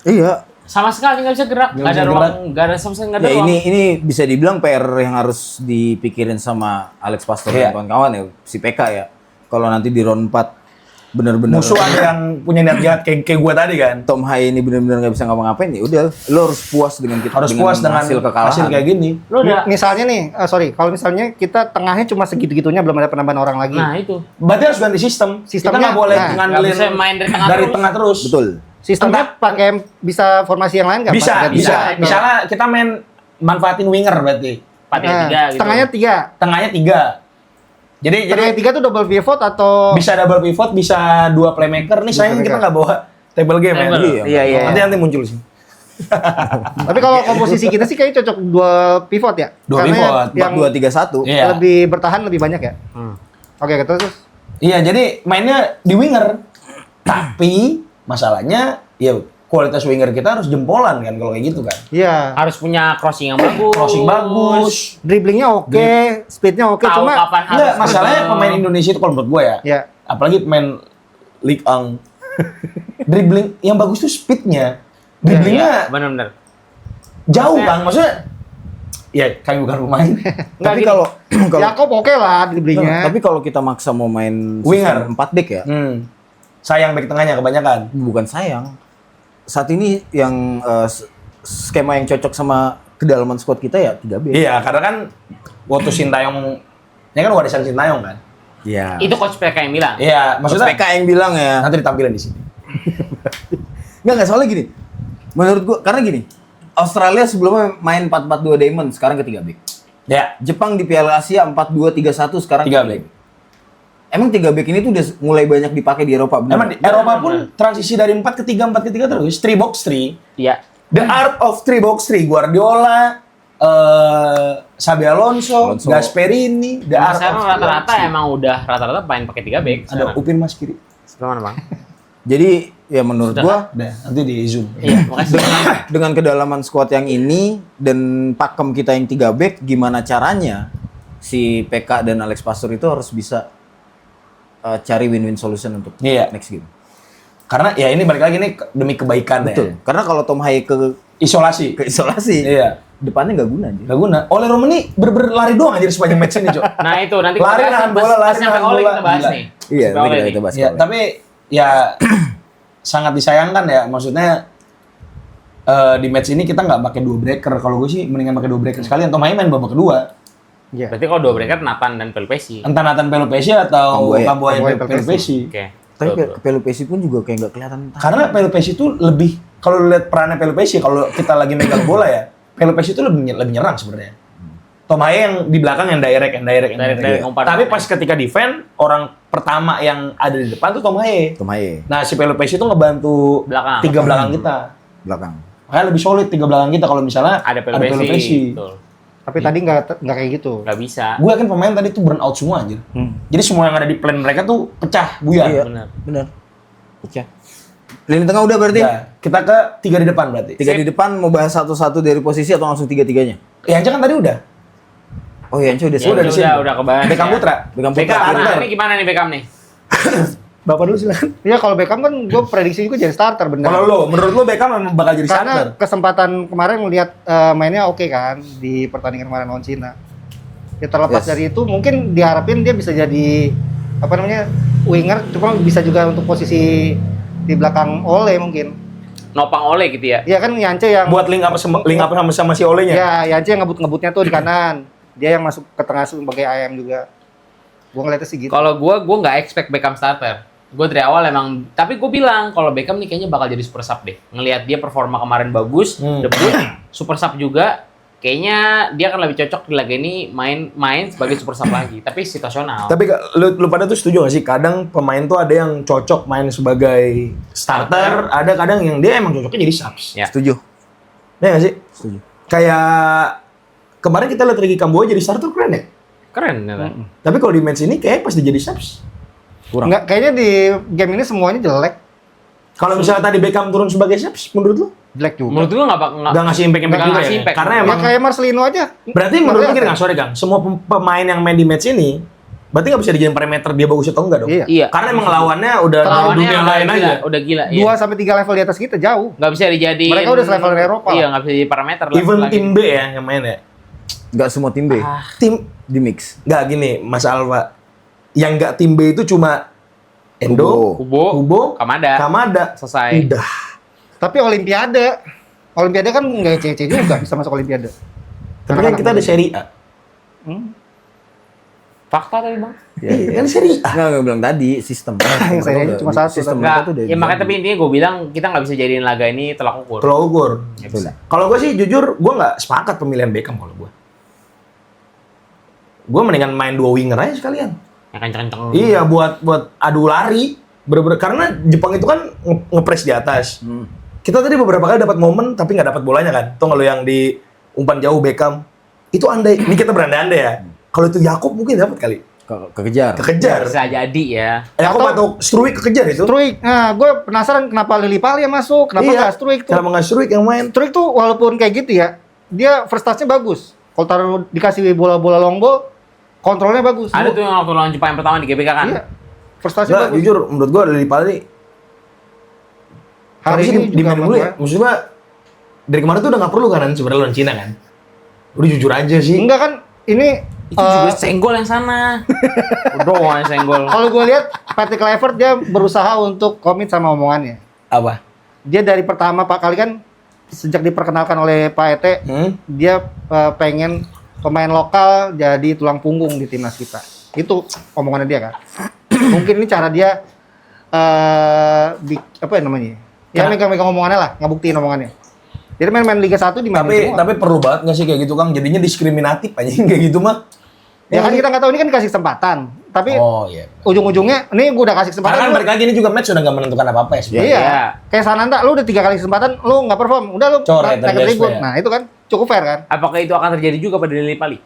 Iya. Sama sekali nggak bisa gerak. Nggak Nggak ada bisa ruang, nggak ada sama sekali nggak ada Ya ruang. ini bisa dibilang PR yang harus dipikirin sama Alex Pastor Iya. dan kawan-kawan ya, si PK ya. Kalau nanti di round 4 bener-bener Musuh ada yang punya niat jahat kayak gue tadi kan. Tom Hai ini bener-bener nggak bisa ngapa-ngapain ya udah, lo harus puas dengan kita Harus puas dengan hasil kekalahan. hasil kayak gini. Lu udah. Misalnya nih, kalau misalnya kita tengahnya cuma segitu-gitunya belum ada penambahan orang lagi. Nah itu. Berarti harus ganti sistem. Sistemnya, Kita nggak boleh nah, ngandelin nggak bisa main dari tengah terus. terus. Betul. Sistemnya pakai bisa formasi yang lain nggak? Bisa, Pakai bisa. itu. Misalnya kita main manfaatin winger berarti. 4-3 Nah, gitu. tengahnya 3. Tengahnya 3. Jadi Tengahnya 3 tuh double pivot atau bisa double pivot, bisa 2 playmaker. Nih sayang kita nggak bawa table game ya. Table. Iya. Nanti muncul sih. tapi kalau komposisi kita sih kayaknya cocok 2 pivot ya. 2 Karena pivot, yang 4-2-3-1. Iya. lebih bertahan lebih banyak ya. Oke, terus Iya, jadi mainnya di winger. Tapi masalahnya ya kualitas winger kita harus jempolan kan kalau kayak gitu kan. iya. Harus punya crossing yang bagus. Crossing bagus. Dribblingnya oke, speednya oke, Tahu cuma kapan harus. Enggak, masalahnya pemain Indonesia itu kalau menurut gue ya. ya Apalagi pemain Ligue 1. Dribbling yang bagus tuh speednya. Dribblingnya Iya, benar-benar. jauh Maksudnya- Bang. Maksudnya ya kami bukan pemain. Tapi gini. kalau Jakob oke lah dribblingnya. tapi kalau kita maksa mau main Winger. sistem 4 back ya, Sayang back tengahnya kebanyakan. bukan sayang. Saat ini yang skema yang cocok sama kedalaman squad kita ya 3 back. Iya, karena kan waktu Sintayong ini kan warisan Sintayong kan. Iya. Itu coach PK yang bilang. Iya, Maksudnya maksudnya PK yang bilang ya. nanti ditampilin di sini. Enggak soalnya gini. Menurut gua karena gini. Australia sebelumnya main 4-4-2 diamond, sekarang ke 3 back. Ya, Jepang di Piala Asia 4-2-3-1, sekarang 3 ke back. Emang 3 back ini tuh udah mulai banyak dipakai di Eropa, bener? Emang di Eropa pun transisi dari 4 ke 3 terus, 3 box 3. Iya. The art of 3 box 3, Guardiola, Xabi Alonso, Alonso. Gasperini, the art Sekarang of rata-rata emang udah rata-rata main pakai 3 back. ada Upin Mas kiri. Sebelah mana, Bang? Jadi ya menurut Sudah. gua Udah, nanti di zoom. Iya, makasih. dengan kedalaman squad yang ini dan pakem kita yang 3 back, gimana caranya si PK dan Alex Pastur itu harus bisa cari win-win solution untuk Iya. next game. Karena ya ini balik lagi nih demi kebaikan Betul. ya. Karena kalau Tom Hai ke Isolasi. isolasi, Iya. depannya nggak guna aja. Gak guna. Oleh Romani berlari doang aja di sepanjang match ini, Cok. Nah, itu nanti Lari, bahas nahan nih, bola, pas lari, sampai nahan Oli bola. kita bahas Gila. nih. Iya, Sampai nanti Oli kita nih. bahas. Ya, kalau- tapi ya sangat disayangkan ya. Maksudnya di match ini kita nggak pakai 2 breaker. Kalau gue sih mendingan pakai 2 breaker sekalian. Tom Hai main babak kedua. Iya. Berarti kalau 2 bracket Nathan dan Pelupesi. Entah Nathan Pelupesi atau Kambuaya. Kambuaya Pelupesi. Pelupesi. Oke. Tapi Betul, betul. Pelupesi pun juga kayak nggak kelihatan. Karena Pelupesi itu lebih, kalau lu lihat perannya Pelupesi, kalau kita lagi megang bola ya, Pelupesi itu lebih nyerang sebenarnya. Tom Hai yang di belakang yang direct. Direct, ngumpan. Tapi pas ketika defend, orang pertama yang ada di depan tuh Tom Hai. Tom Hai Nah si Pelupesi itu ngebantu Belakang. 3 belakang kita. belakang. Makanya lebih solid 3 belakang kita kalau misalnya Ada Pelupesi. Betul. Tapi tadi nggak kayak gitu. Nggak bisa. Gue yakin pemain tadi tuh burn out semua anjir. Jadi semua yang ada di plan mereka tuh pecah, buyar. Iya. Benar. Benar. Oke. Lini tengah udah berarti? Ya, kita ke 3 di depan berarti. 3 di depan mau bahas satu-satu dari posisi atau langsung 3-3-nya? Ya kan tadi udah. Oh iya, Anco udah Ya, Udah di sini. udah kebahas. Beckham ya. Putra. Beckham Beckham, Putra. nah, Putra. ini gimana nih Beckham nih? Bapak dulu silakan. Iya kalau Beckham kan gue prediksi juga jadi starter bener. Kalau lo, menurut lo Beckham memang bakal jadi starter? Karena kesempatan kemarin melihat mainnya oke kan di pertandingan kemarin lawan Cina. Ya terlepas Yes. dari itu mungkin diharapin dia bisa jadi apa namanya winger, cuma bisa juga untuk posisi di belakang Ole mungkin. Nopang Ole gitu ya. Iya kan Yance yang Buat link up sama si Olenya. ya Yance yang ngebut-ngebutnya tuh di kanan. Dia yang masuk ke tengah sebagai IM juga. Gua ngeliatnya sih gitu. Kalau gua nggak expect Beckham starter. Gue dari awal emang, tapi gue bilang kalau Beckham nih kayaknya bakal jadi super sub deh. Ngelihat dia performa kemarin bagus, debut, super sub juga. kayaknya dia akan lebih cocok di laga ini main sebagai super sub lagi, tapi situasional. Tapi lu pada tuh setuju gak sih? Kadang pemain tuh ada yang cocok main sebagai starter, ada kadang yang dia emang cocoknya jadi subs. Ya. Setuju. Ya gak sih? Setuju. Kayak kemarin kita lihat Ricky Kamboja jadi starter keren ya? Keren ternyata. Tapi kalau di match ini kayak pas dia jadi subs. Kurang. Enggak, kayaknya di game ini semuanya jelek. Kalau misalnya tadi Beckham turun sebagai subs, menurut lu? Jelek juga. Menurut lu nggak Nggak ngasih impact nggak juga ngasih ya? impact. Karena Ya emang kayak Marcelino aja. berarti menurut lu gini Kang, sorry Kang, semua pemain yang main di match ini berarti nggak bisa dijadiin parameter dia bagus atau enggak dong? Iya. Iya. Karena emang lawannya udah Lawannya dunia udah lain gila, aja. udah gila. 2 sampai 3 level di atas kita jauh. Nggak bisa dijadiin. Mereka udah selevel dari Eropa Iya, lah. nggak bisa jadi parameter. Even lagi. tim B ya yang main ya. Nggak semua tim B Tim di mix. nggak gini, Mas Alfa. Yang nggak tim B itu cuma Endo, Kubo, Kamada. Selesai. Udah. Tapi Olimpiade kan nggak CC juga bisa masuk Olimpiade. Tapi kan kita ada seri A. Fakta tadi bang. Iya, kan seri A. Nggak bilang tadi sistem. Yang saya Udah, cuma satu, Sistem tapi mereka Nggak, tuh udah ya makanya jadi. tapi intinya gue bilang kita nggak bisa jadiin laga ini telak ukur. Kalau ukur. Ya, Betul. bisa. Kalau gue sih jujur, gue nggak sepakat pemilihan Beckham kalau gue. Gue mendingan main 2 winger aja sekalian. Yang kenceng-kenceng. Iya, buat adu lari. Bener-bener karena Jepang itu kan ngepres di atas. Kita tadi beberapa kali dapat momen tapi nggak dapat bolanya kan. Tuh kalau yang di umpan jauh Beckham itu andai, ini kita berandai-andai ya. Kalau itu Yakob mungkin dapat kali. Kekejar. Kekejar. Bisa jadi ya. Yakob atau Struik kekejar itu. Struik. Nah, gue penasaran kenapa Lili Pali yang masuk, kenapa nggak Struik tuh? Kenapa nggak Struik yang main? Struik tuh walaupun kayak gitu ya, dia first touch-nya bagus. Kalau taruh dikasih bola-bola long ball, kontrolnya bagus. Ada tuh yang waktu lawan Jepang yang pertama di GBK kan. Iya. First touch-nya Nggak, bagus. jujur menurut gue Lili Pali Hari harusnya ini di juga main dulu ya. bagus. Maksud gue dari kemarin tuh udah nggak perlu kan sebenarnya lawan Cina kan. Udah jujur aja sih. Enggak kan, ini Itu juga senggol yang sana. Udah yang senggol. kalau gue lihat Patrick Kluivert dia berusaha untuk komit sama omongannya. Apa? Dia dari pertama Pak kali kan sejak diperkenalkan oleh Pak Ete, dia pengen pemain lokal jadi tulang punggung di timnas kita. Itu omongannya dia kan. Mungkin ini cara dia apa ya namanya? Ya megang-megang omongannya lah, ngebuktiin omongannya. Jadi main-main Liga 1 di mana Tapi perlu banget nggak sih kayak gitu Kang? Jadinya diskriminatif aja kayak gitu mah. Ya kan kita nggak tahu ini kan dikasih kesempatan. Tapi Oh iya. ujung-ujungnya ini gue udah kasih kesempatan. Karena kan lu- balik lagi ini juga match sudah nggak menentukan apa-apa ya sebenarnya. Iya. Iya. Kayak Sananta, lu udah 3 kali kesempatan, lu nggak perform. Udah lu Coret naik dari ke tribun. BSP ya. Nah itu kan cukup fair kan? Apakah itu akan terjadi juga pada Lili Pali?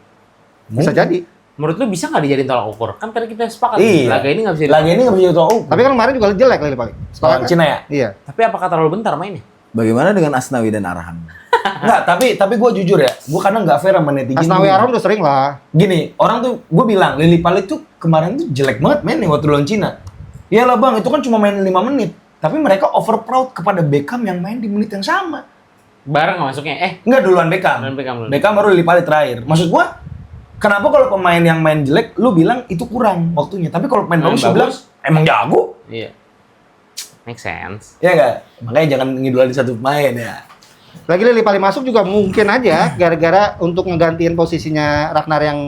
Bisa jadi. Menurut lu bisa nggak dijadiin tolak ukur? Kan tadi kita sepakat. Iya. Laga ini nggak bisa. Lagi ini nggak bisa tahu. Tapi kan kemarin juga jelek Lili Pali. Lawan Cina ya? Iya. Tapi apakah terlalu bentar mainnya? Bagaimana dengan Asnawi dan Arhan? Enggak, tapi gue jujur ya, gue kadang nggak fair sama netizen. Asnawi Gini. Aron udah sering lah. Gini, orang tuh, gue bilang, Lili Pali tuh kemarin tuh jelek banget main nih waktu lawan Cina. Iyalah bang, itu kan cuma main 5 menit. Tapi mereka over proud kepada Beckham yang main di menit yang sama. Bareng nggak masuknya? Enggak, duluan Beckham. Duluan Beckham dulu. Beckham baru Lili Pali terakhir. Maksud gue, kenapa kalau pemain yang main jelek, lu bilang itu kurang waktunya. Tapi kalau pemain Main bagus, lu bilang, bagus. emang jago. Iya. Make sense. Ya nggak? Makanya jangan ngidolain satu pemain ya. Lagi Lili Pali masuk juga mungkin aja gara-gara untuk ngegantiin posisinya Ragnar yang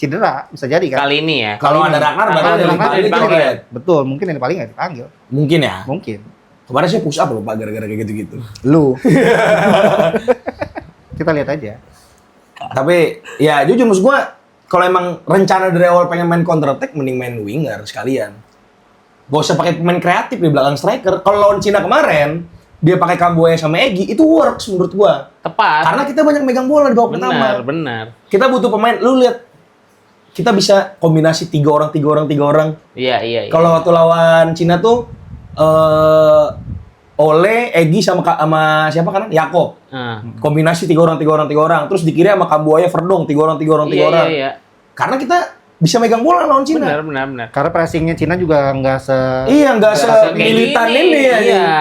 cedera. Bisa jadi kan? Kali ini ya. Kalau ada Ragnar, Kalau berarti ada ada Lili Ragnar, Pali dipanggil. dipanggil. Betul, mungkin Lili Pali nggak dipanggil. Mungkin ya. Mungkin. Kemarin saya push up loh Pak, gara-gara kayak gitu-gitu. Lu. Kita lihat aja. Tapi ya jujur maksud gua kalau emang rencana dari awal pengen main counter attack mending main winger sekalian. Gak usah pakai pemain kreatif di belakang striker. Kalau lawan Cina kemarin dia pakai Kamboya sama Egy itu works menurut gua. Tepat. Karena kita banyak megang bola di babak pertama. benar, benar. Kita butuh pemain. Lu lihat kita bisa kombinasi 3 orang. Iya, iya. Kalau waktu lawan Cina tuh Ole, Egy sama siapa kan? Yakob. Ah. Kombinasi 3 orang. Terus di kiri sama Kamboya Verdong 3 orang. Iya, iya. Karena kita bisa megang bola lawan Cina. Benar. Karena pressingnya Cina juga nggak Iya, nggak Kayak semilitan gini, ini ya. Iya.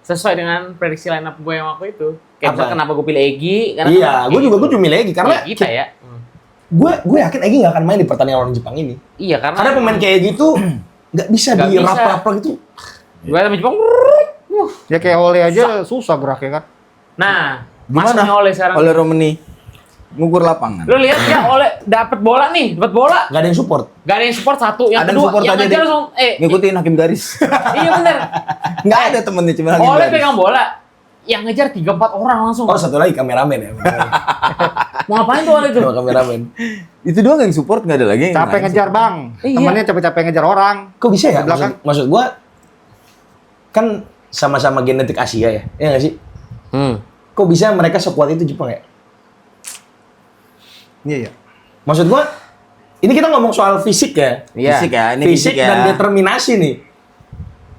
Sesuai dengan prediksi line up gue yang waktu itu. Kayak Apa? misalnya kenapa gue pilih Egy? Karena Iya, kenapa gue Egy? juga milih Egy karena Iya, kita ya. gue yakin Egy nggak akan main di pertandingan lawan Jepang ini. Iya, karena Pemain kayak gitu nggak bisa Nggak di bisa. rap-rap gitu. gue sama Jepang. Ya kayak Ole aja susah geraknya kan. Nah, Gimana? masuknya Oleh sekarang. Oleh Romani ngukur lapangan. Lu lihat ya Oleh dapat bola nih, dapat bola. Nggak ada yang support. Gak ada yang support satu, yang Ada yang kedua support yang aja, ngejar Dik. langsung Ngikutin hakim garis. iya bener. Nggak ada temennya cuma hakim Oleh garis. pegang bola. yang ngejar 3-4 orang langsung. Oh, satu lagi kameramen ya. Mau ngapain tuh orang itu? Sama kameramen. Itu doang yang support, nggak ada lagi yang Capek lain. ngejar bang, Iya. temennya capek-capek ngejar orang. Kok bisa ya? Di belakang. Maksud gua kan sama-sama genetik Asia ya. Iya nggak sih? Kok bisa mereka sekuat itu Jepang ya? Iya. Maksud gua ini kita ngomong soal fisik ya. Iya. Fisik ya, ini Fisik fisik ya. dan determinasi nih.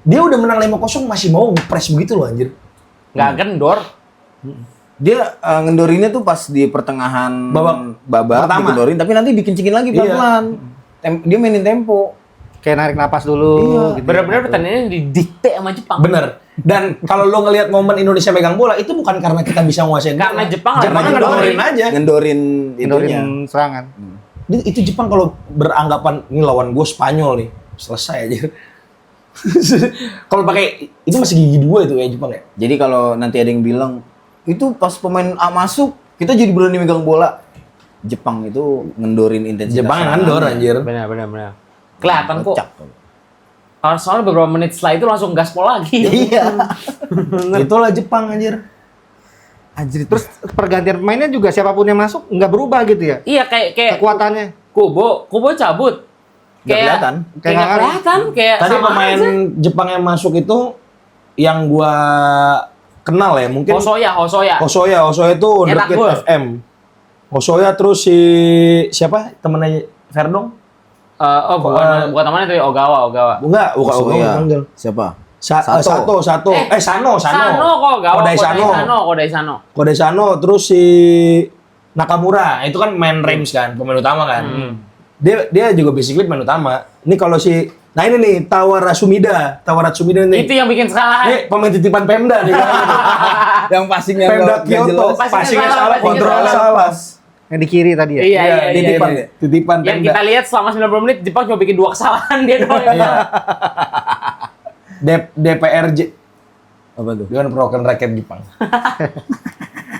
Dia udah menang 5-0 masih mau nge-press begitu loh anjir. Nggak kendor. Dia ngendorinnya tuh pas di pertengahan Babak pertama. dikendorin, tapi nanti dikencingin lagi pelan-pelan. Dia mainin tempo. Kayak narik napas dulu. gitu. Bener-bener pertandingannya didikte sama Jepang. Bener. Dan kalau lo ngelihat momen Indonesia megang bola itu bukan karena kita bisa nguasain Karena bola. Jepang Jepang lagi ngedorin aja. Ngendorin itunya. Hindarin serangan. Itu Jepang kalau beranggapan ini lawan gue Spanyol nih, selesai aja. Kalau pakai itu masih gigi dua itu ya Jepang ya. Jadi kalau nanti ada yang bilang itu pas pemain A masuk kita jadi berani megang bola. Jepang itu ngendorin intensitas. Jepang serangannya. ngendor anjir. Bener. Kelihatan kok. Kocak. Kalau soalnya beberapa menit setelah itu langsung gaspol lagi. Iya. Itulah Jepang anjir. Anjir Terus pergantian pemainnya juga siapapun yang masuk nggak berubah gitu ya. Iya kayak Kekuatannya. Kubo cabut. Nggak kelihatan. Kayak nggak kelihatan. Kayak Tadi sama pemain aja. Jepang yang masuk itu yang gua kenal ya mungkin Hosoya. Hosoya itu Enak Wonderkid gua. FM. Hosoya terus si siapa temennya Verdong? Bukan temannya itu Ogawa. Enggak, bukan Hosoya. panggil. Siapa? Sano. Sano. Sano kok Ogawa. Kodai Sano. Kodai Sano terus si Nakamura itu kan main Reims kan, pemain utama kan. Dia juga basically pemain utama. Ini kalau si nah ini nih Tawara Sumida nih. Itu yang bikin kesalahan. Ini pemain titipan Pemda nih. Yang passingnya Pemda nggak Kyoto, jelas. passingnya salah, Passingnya kontrolnya salah. salah. Yang di kiri tadi ya. Iya. Titipan, titipan Yang Pemda. kita lihat selama 90 menit Jepang cuma bikin 2 kesalahan dia doang. Iya. DPRJ Apa tuh? Dewan Perwakilan Rakyat Jepang.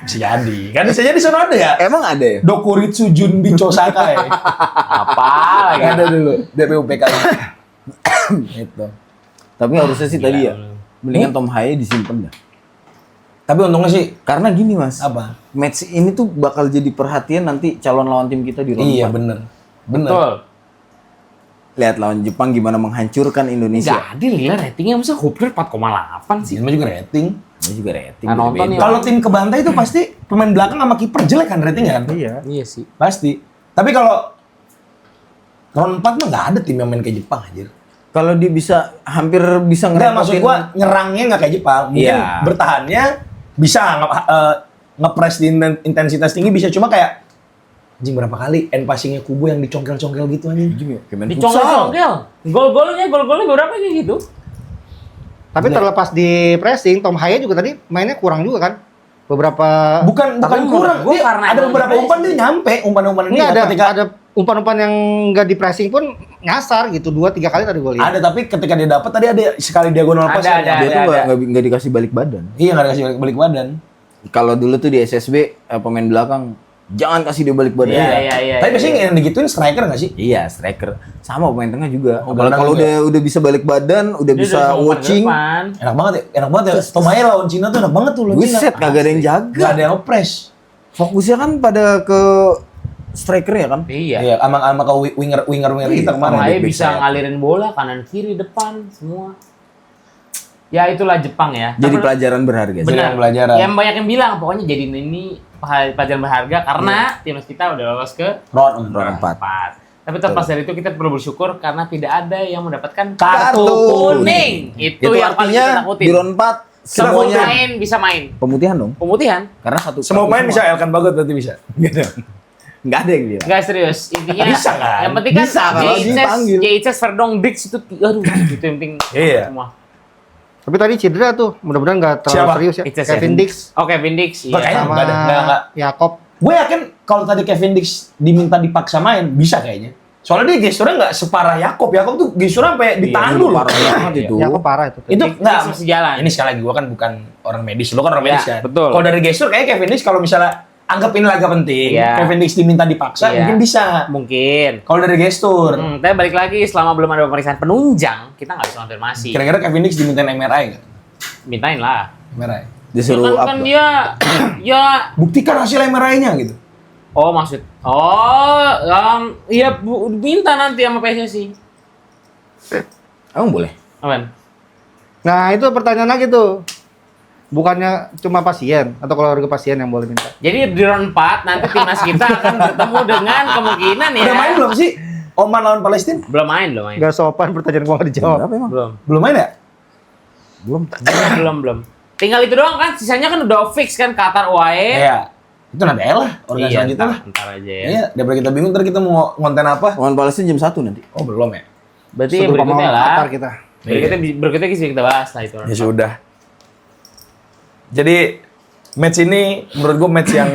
Bisa jadi. Kan bisa jadi sono ada ya? Emang ada ya? Dokuritsu Junbi Chosaka ya. Apa lagi? Ada dulu DPUPK. Itu. Tapi harusnya sih tadi ya. Mendingan Tom Haye disimpan dah. Tapi untungnya sih Karena gini mas, apa? match ini tuh bakal jadi perhatian nanti calon lawan tim kita di round Iya 4. bener. Betul. Lihat lawan Jepang gimana menghancurkan Indonesia. Nggak adil gila ratingnya masa Hopper 4,8 sih. Ini juga rating. Ini juga rating. Nah, nonton beda-beda. ya. Kalau tim kebantai itu pasti pemain belakang sama kiper jelek kan ratingnya kan? Iya. Iya sih. Pasti. Tapi kalau round 4 mah nggak ada tim yang main kayak Jepang anjir. Kalau dia bisa hampir bisa Enggak, maksud ngerepotin. gua nyerangnya nggak kayak Jepang. Mungkin Iya. bertahannya bisa nge-press di intensitas tinggi bisa cuma kayak anjing berapa kali end passingnya Kubo yang dicongkel-congkel gitu anjing. Kayak main futsal. Dicongkel-congkel. Gol-golnya berapa kayak gitu? Tapi terlepas di pressing, Tom Haye juga tadi mainnya kurang juga kan. Beberapa Bukan Tapi kurang. menurut gua Dia karena ada emang beberapa di umpan dia nyampe, umpan-umpan ini enggak ketika ada umpan-umpan yang enggak di pressing pun nyasar gitu 2-3 kali tadi gue lihat. ada tapi ketika dia dapat tadi ada sekali diagonal pass Ada, yang Dia tuh ada. nggak dikasih balik badan. Iya nggak dikasih balik badan. Kalau dulu tuh di SSB pemain belakang jangan kasih dia balik badan. Iya. Tapi biasanya yang digituin striker nggak sih? Iya, striker. Sama pemain tengah juga. Oh, Apalagi gelandang kalau juga. udah bisa balik badan, udah Dia bisa udah umpan ke watching. depan. Enak banget ya. Tom Haye lawan Cina tuh enak banget tuh lawan Cina. Buset, kagak ada yang jaga. Gak ada yang press. Fokusnya kan pada ke striker ya kan? Iya. Iya, sama ke winger kita kemarin. Tom Haye back bisa sayap. ngalirin bola kanan kiri depan semua. Ya itulah Jepang ya. Jadi Tapi- pelajaran berharga. sih. Benar. Jadi pelajaran. Yang banyak yang bilang pokoknya jadiin ini pelajaran berharga karena timnas kita udah lolos ke Round Round 4. 4. Tapi terlepas dari itu kita perlu bersyukur karena tidak ada yang mendapatkan Kartu kuning. Itu, Itu yang paling artinya kita takutin. di round 4 Semua semuanya main bisa main. pemutihan dong. Pemutihan. Karena satu Semua satu pemain bisa Elkan Bagot berarti bisa. Enggak ada yang bilang. Enggak serius. Intinya Bisa kan? yang penting kan Bisa, kalau dipanggil. JHS Verdong Dix itu aduh itu yang penting Iya. semua. Tapi tadi cedera tuh, mudah-mudahan nggak terlalu Siapa? serius ya. Itches, Kevin ya? Dix Oh, Kevin Dix. Iya. Makanya sama nggak ada, nggak. Yakob. Gue yakin kalau tadi Kevin Dix diminta dipaksa main bisa kayaknya. Soalnya dia gesturnya nggak separah Yakob. Yakob tuh gesturnya sampai di tangan dulu. Parah banget itu. Yakob parah itu. Itu Dix nggak masih jalan. Ini sekali lagi gue kan bukan orang medis, lo kan orang Iya, medis kan. betul. Kalau dari gestur kayak Kevin Dix kalau misalnya anggap ini laga penting, Iya. Kevin Dix diminta dipaksa Iya. mungkin bisa. Mungkin. Kalau dari gestur, Tapi balik lagi selama belum ada pemeriksaan penunjang, kita nggak bisa konfirmasi. kira-kira Kevin Dix dimintain MRI nggak? Mintain lah. MRI. Disuruh up. kan dia ya Buktikan hasil MRI-nya gitu. iya minta nanti sama PSSI. Emang boleh? Apaan? Nah, itu pertanyaan lagi tuh. Bukannya cuma pasien atau keluarga pasien yang boleh minta. Jadi di round 4 nanti timnas kita akan bertemu dengan kemungkinan ya. Udah main belum sih? Oman lawan Palestina? Belum main. Gak sopan pertanyaan gua nggak dijawab. Berapa emang? Belum. Belum main ya? belum. Tinggal itu doang kan, sisanya kan udah fix kan Qatar UAE. Iya. Itu nanti lah, organisasi selanjutnya lah. Ntar aja ya. Iya, daripada kita bingung ntar kita mau ngonten apa. Lawan Palestina jam 1 nanti. Oh, belum ya? Berarti Suruh berikutnya pemain lah. Qatar kita. Berikutnya kita bahas lah itu. Ya sudah. Jadi match ini menurut gue match yang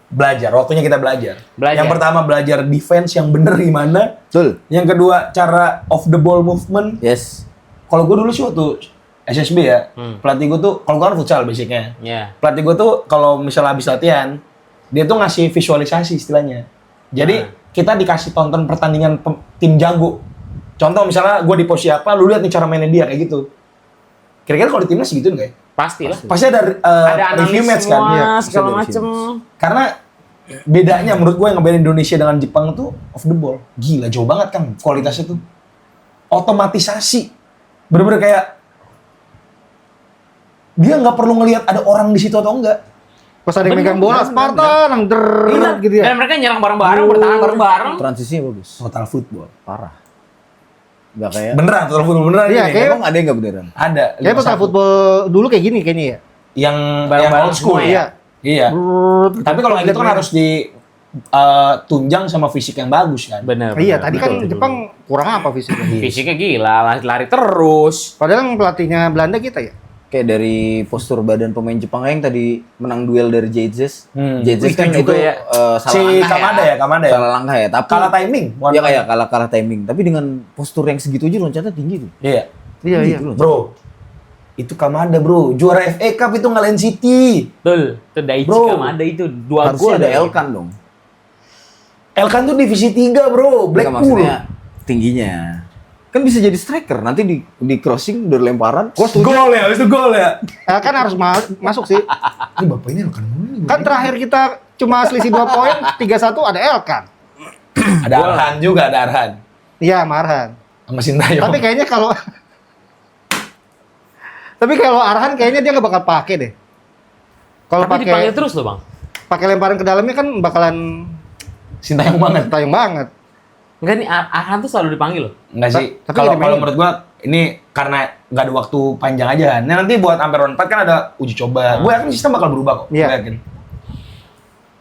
belajar, waktunya kita belajar. Yang pertama belajar defense yang bener gimana. Betul. Yang kedua cara off the ball movement. Yes. Kalau gue dulu sih waktu SSB ya, pelatih gue tuh, kalau gue kan futsal basicnya. Iya. Pelatih gue tuh kalau misalnya habis latihan, dia tuh ngasih visualisasi istilahnya. Jadi kita dikasih tonton pertandingan tim jago. Contoh misalnya gue di posisi apa, lu lihat nih cara mainnya dia kayak gitu. Kira-kira kalau di timnas gitu nggak ya? Pastilah. Pasti ada Ada review analis match kan? semua, Iya. segala Bisa macem. Karena bedanya menurut gue yang ngebedain Indonesia dengan Jepang tuh off the ball. Gila jauh banget kan kualitasnya tuh. Otomatisasi. Bener-bener kayak dia nggak perlu ngelihat ada orang di situ atau enggak. Pas ada yang megang bola, Spartan, yang deret gitu ya. Dan mereka nyerang bareng-bareng, bertahan bareng-bareng. Transisinya bagus. Total football. Parah. Enggak kayak. Beneran total football beneran Iya, ini. kayak- Emang ada yang enggak beneran? Ada. Kayak total 5-1. football dulu kayak gini kayaknya ya. Yang Bareng-bareng old school semua ya. Iya. Tapi kalau kayak gitu kan harus di tunjang sama fisik yang bagus kan. Bener. Iya, tadi kan betul. Jepang kurang apa fisiknya? Fisiknya gila, lari terus. Padahal yang pelatihnya Belanda kita ya. Kayak dari postur badan pemain Jepang yang tadi menang duel dari Jayzes. Jayzes Itu kan juga itu ya. salah Si langkah Kamada ya, Kamada ya. Salah langkah ya, tapi Kalah timing. Iya kayak kalah timing. Tapi dengan postur yang segitu aja loncatnya tinggi tuh. Iya. Iya, iya. Gitu loh. Bro, itu Kamada bro, juara FA Cup itu ngalahin City. Betul. Itu Daichi Bro. Kamada itu 2 Harusnya gol ada dari- Elkan dong. Elkan tuh divisi 3 bro, Bukan, Blackpool. maksudnya tingginya. Kan bisa jadi striker, nanti di crossing udah lemparan. Gol ya, itu gol ya. Kan harus masuk sih. Ini bapak ini Elkan mulu nih. Kan terakhir kita cuma selisih 2 poin, 3-1 ada Elkan. Ada Arhan juga, ada Arhan. Iya, Marhan. Sama Sintayong. Tapi kayaknya kalau Arhan kayaknya dia nggak bakal pakai deh. Kalau Tapi dipanggil pakai terus loh, Bang. pakai lemparan ke dalamnya kan bakalan Sintayong banget. tayang banget. Enggak nih, Arhan tuh selalu dipanggil loh. Enggak sih. Tapi Kalau nggak dimainin. menurut gua ini karena nggak ada waktu panjang aja kan. Nah, nanti buat sampai round 4 kan ada uji coba. Gue yakin sistem bakal berubah kok. Iya. Gue yakin.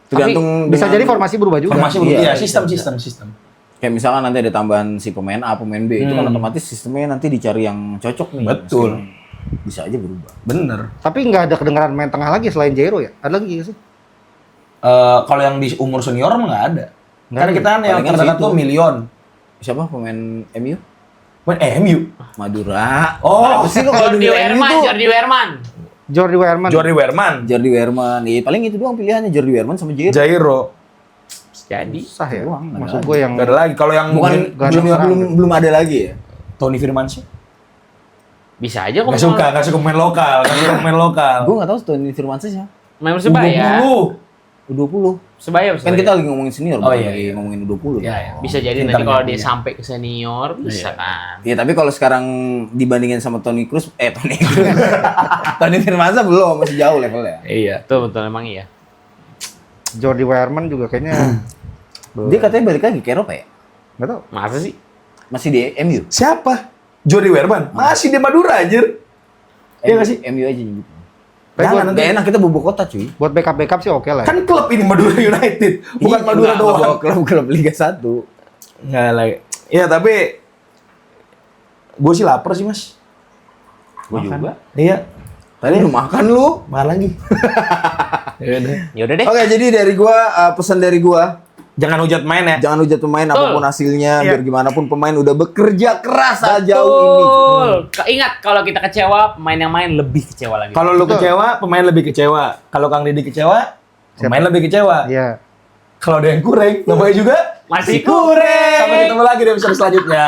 Tergantung Bisa dengan- jadi formasi berubah juga. Formasi berubah. Iya, Iya, sistem. Kayak misalkan nanti ada tambahan si pemain A, pemain B, itu kan otomatis sistemnya nanti dicari yang cocok nih. Betul. Meskipun bisa aja berubah. Bener. Tapi nggak ada kedengaran main tengah lagi selain Jairo ya? Ada lagi nggak sih? Kalau yang di umur senior mah nggak ada. Nggak Karena ada. kita kan yang Palingan terdekat situ. tuh Milion. Siapa pemain MU? Main MU. Madura. Oh, Apa sih lo kalau Jordi denger MU Wehrman, tuh? Jordi Wehrman. Jordi Wehrman. Jordi Wehrman. Jordi Wehrman. Iya, paling itu doang pilihannya, Jordi Wehrman sama Jairo. Jairo. Jadi Sah ya? Doang, nggak Maksud ada. gue yang Gak ada lagi. Kalau yang Bukan Nggak ada belum, serang. belum ada lagi ya. Tony Firmansyah. bisa aja kok. Gak suka pemain lokal. Gak suka pemain lokal. Gue nggak tahu Tony Firmansyah siapa. Main Persebaya. U20. Sebaya, Kan kita lagi ngomongin senior, Oh, bukan iya, lagi iya. ngomongin U20. Iya, iya. Bisa jadi Pintar nanti kalau dia nyambungnya. sampai ke senior bisa kan. Iya, tapi kalau sekarang dibandingin sama Toni Kroos, Toni Kroos. Tony Firmansyah belum, masih jauh levelnya. Iya. Betul emang iya. Jordi Wehrman juga kayaknya Dia katanya balik lagi ke Eropa ya? nggak tahu. Masa sih? Masih di MU? Siapa? Jordi Wehrman. Masih di Madura anjir. Iya nggak sih? MU aja nyebut. Jangan, Gak enak kita bobo kota cuy. Buat backup sih oke lah. Ya. Kan klub ini Madura United, bukan Iya, Madura nggak doang. bawa klub-klub Liga 1. Nggak lagi. Iya tapi gue sih lapar sih mas. Gue juga. Iya. Tadi lu makan lu. Makan lagi. Ya udah. Ya udah deh. Oke, jadi dari gua pesan dari gua, Jangan hujat main ya. jangan hujat pemain Betul. apapun hasilnya, Iya. biar gimana pun pemain udah bekerja keras sejauh ini. Betul. Ingat kalau kita kecewa, pemain yang main lebih kecewa lagi. Kalau lu Betul. kecewa, pemain lebih kecewa. Kalau Kang Didi kecewa, pemain lebih kecewa. Iya. Kalau ada yang kurang, namanya juga Masih kurang. Sampai ketemu lagi di episode selanjutnya.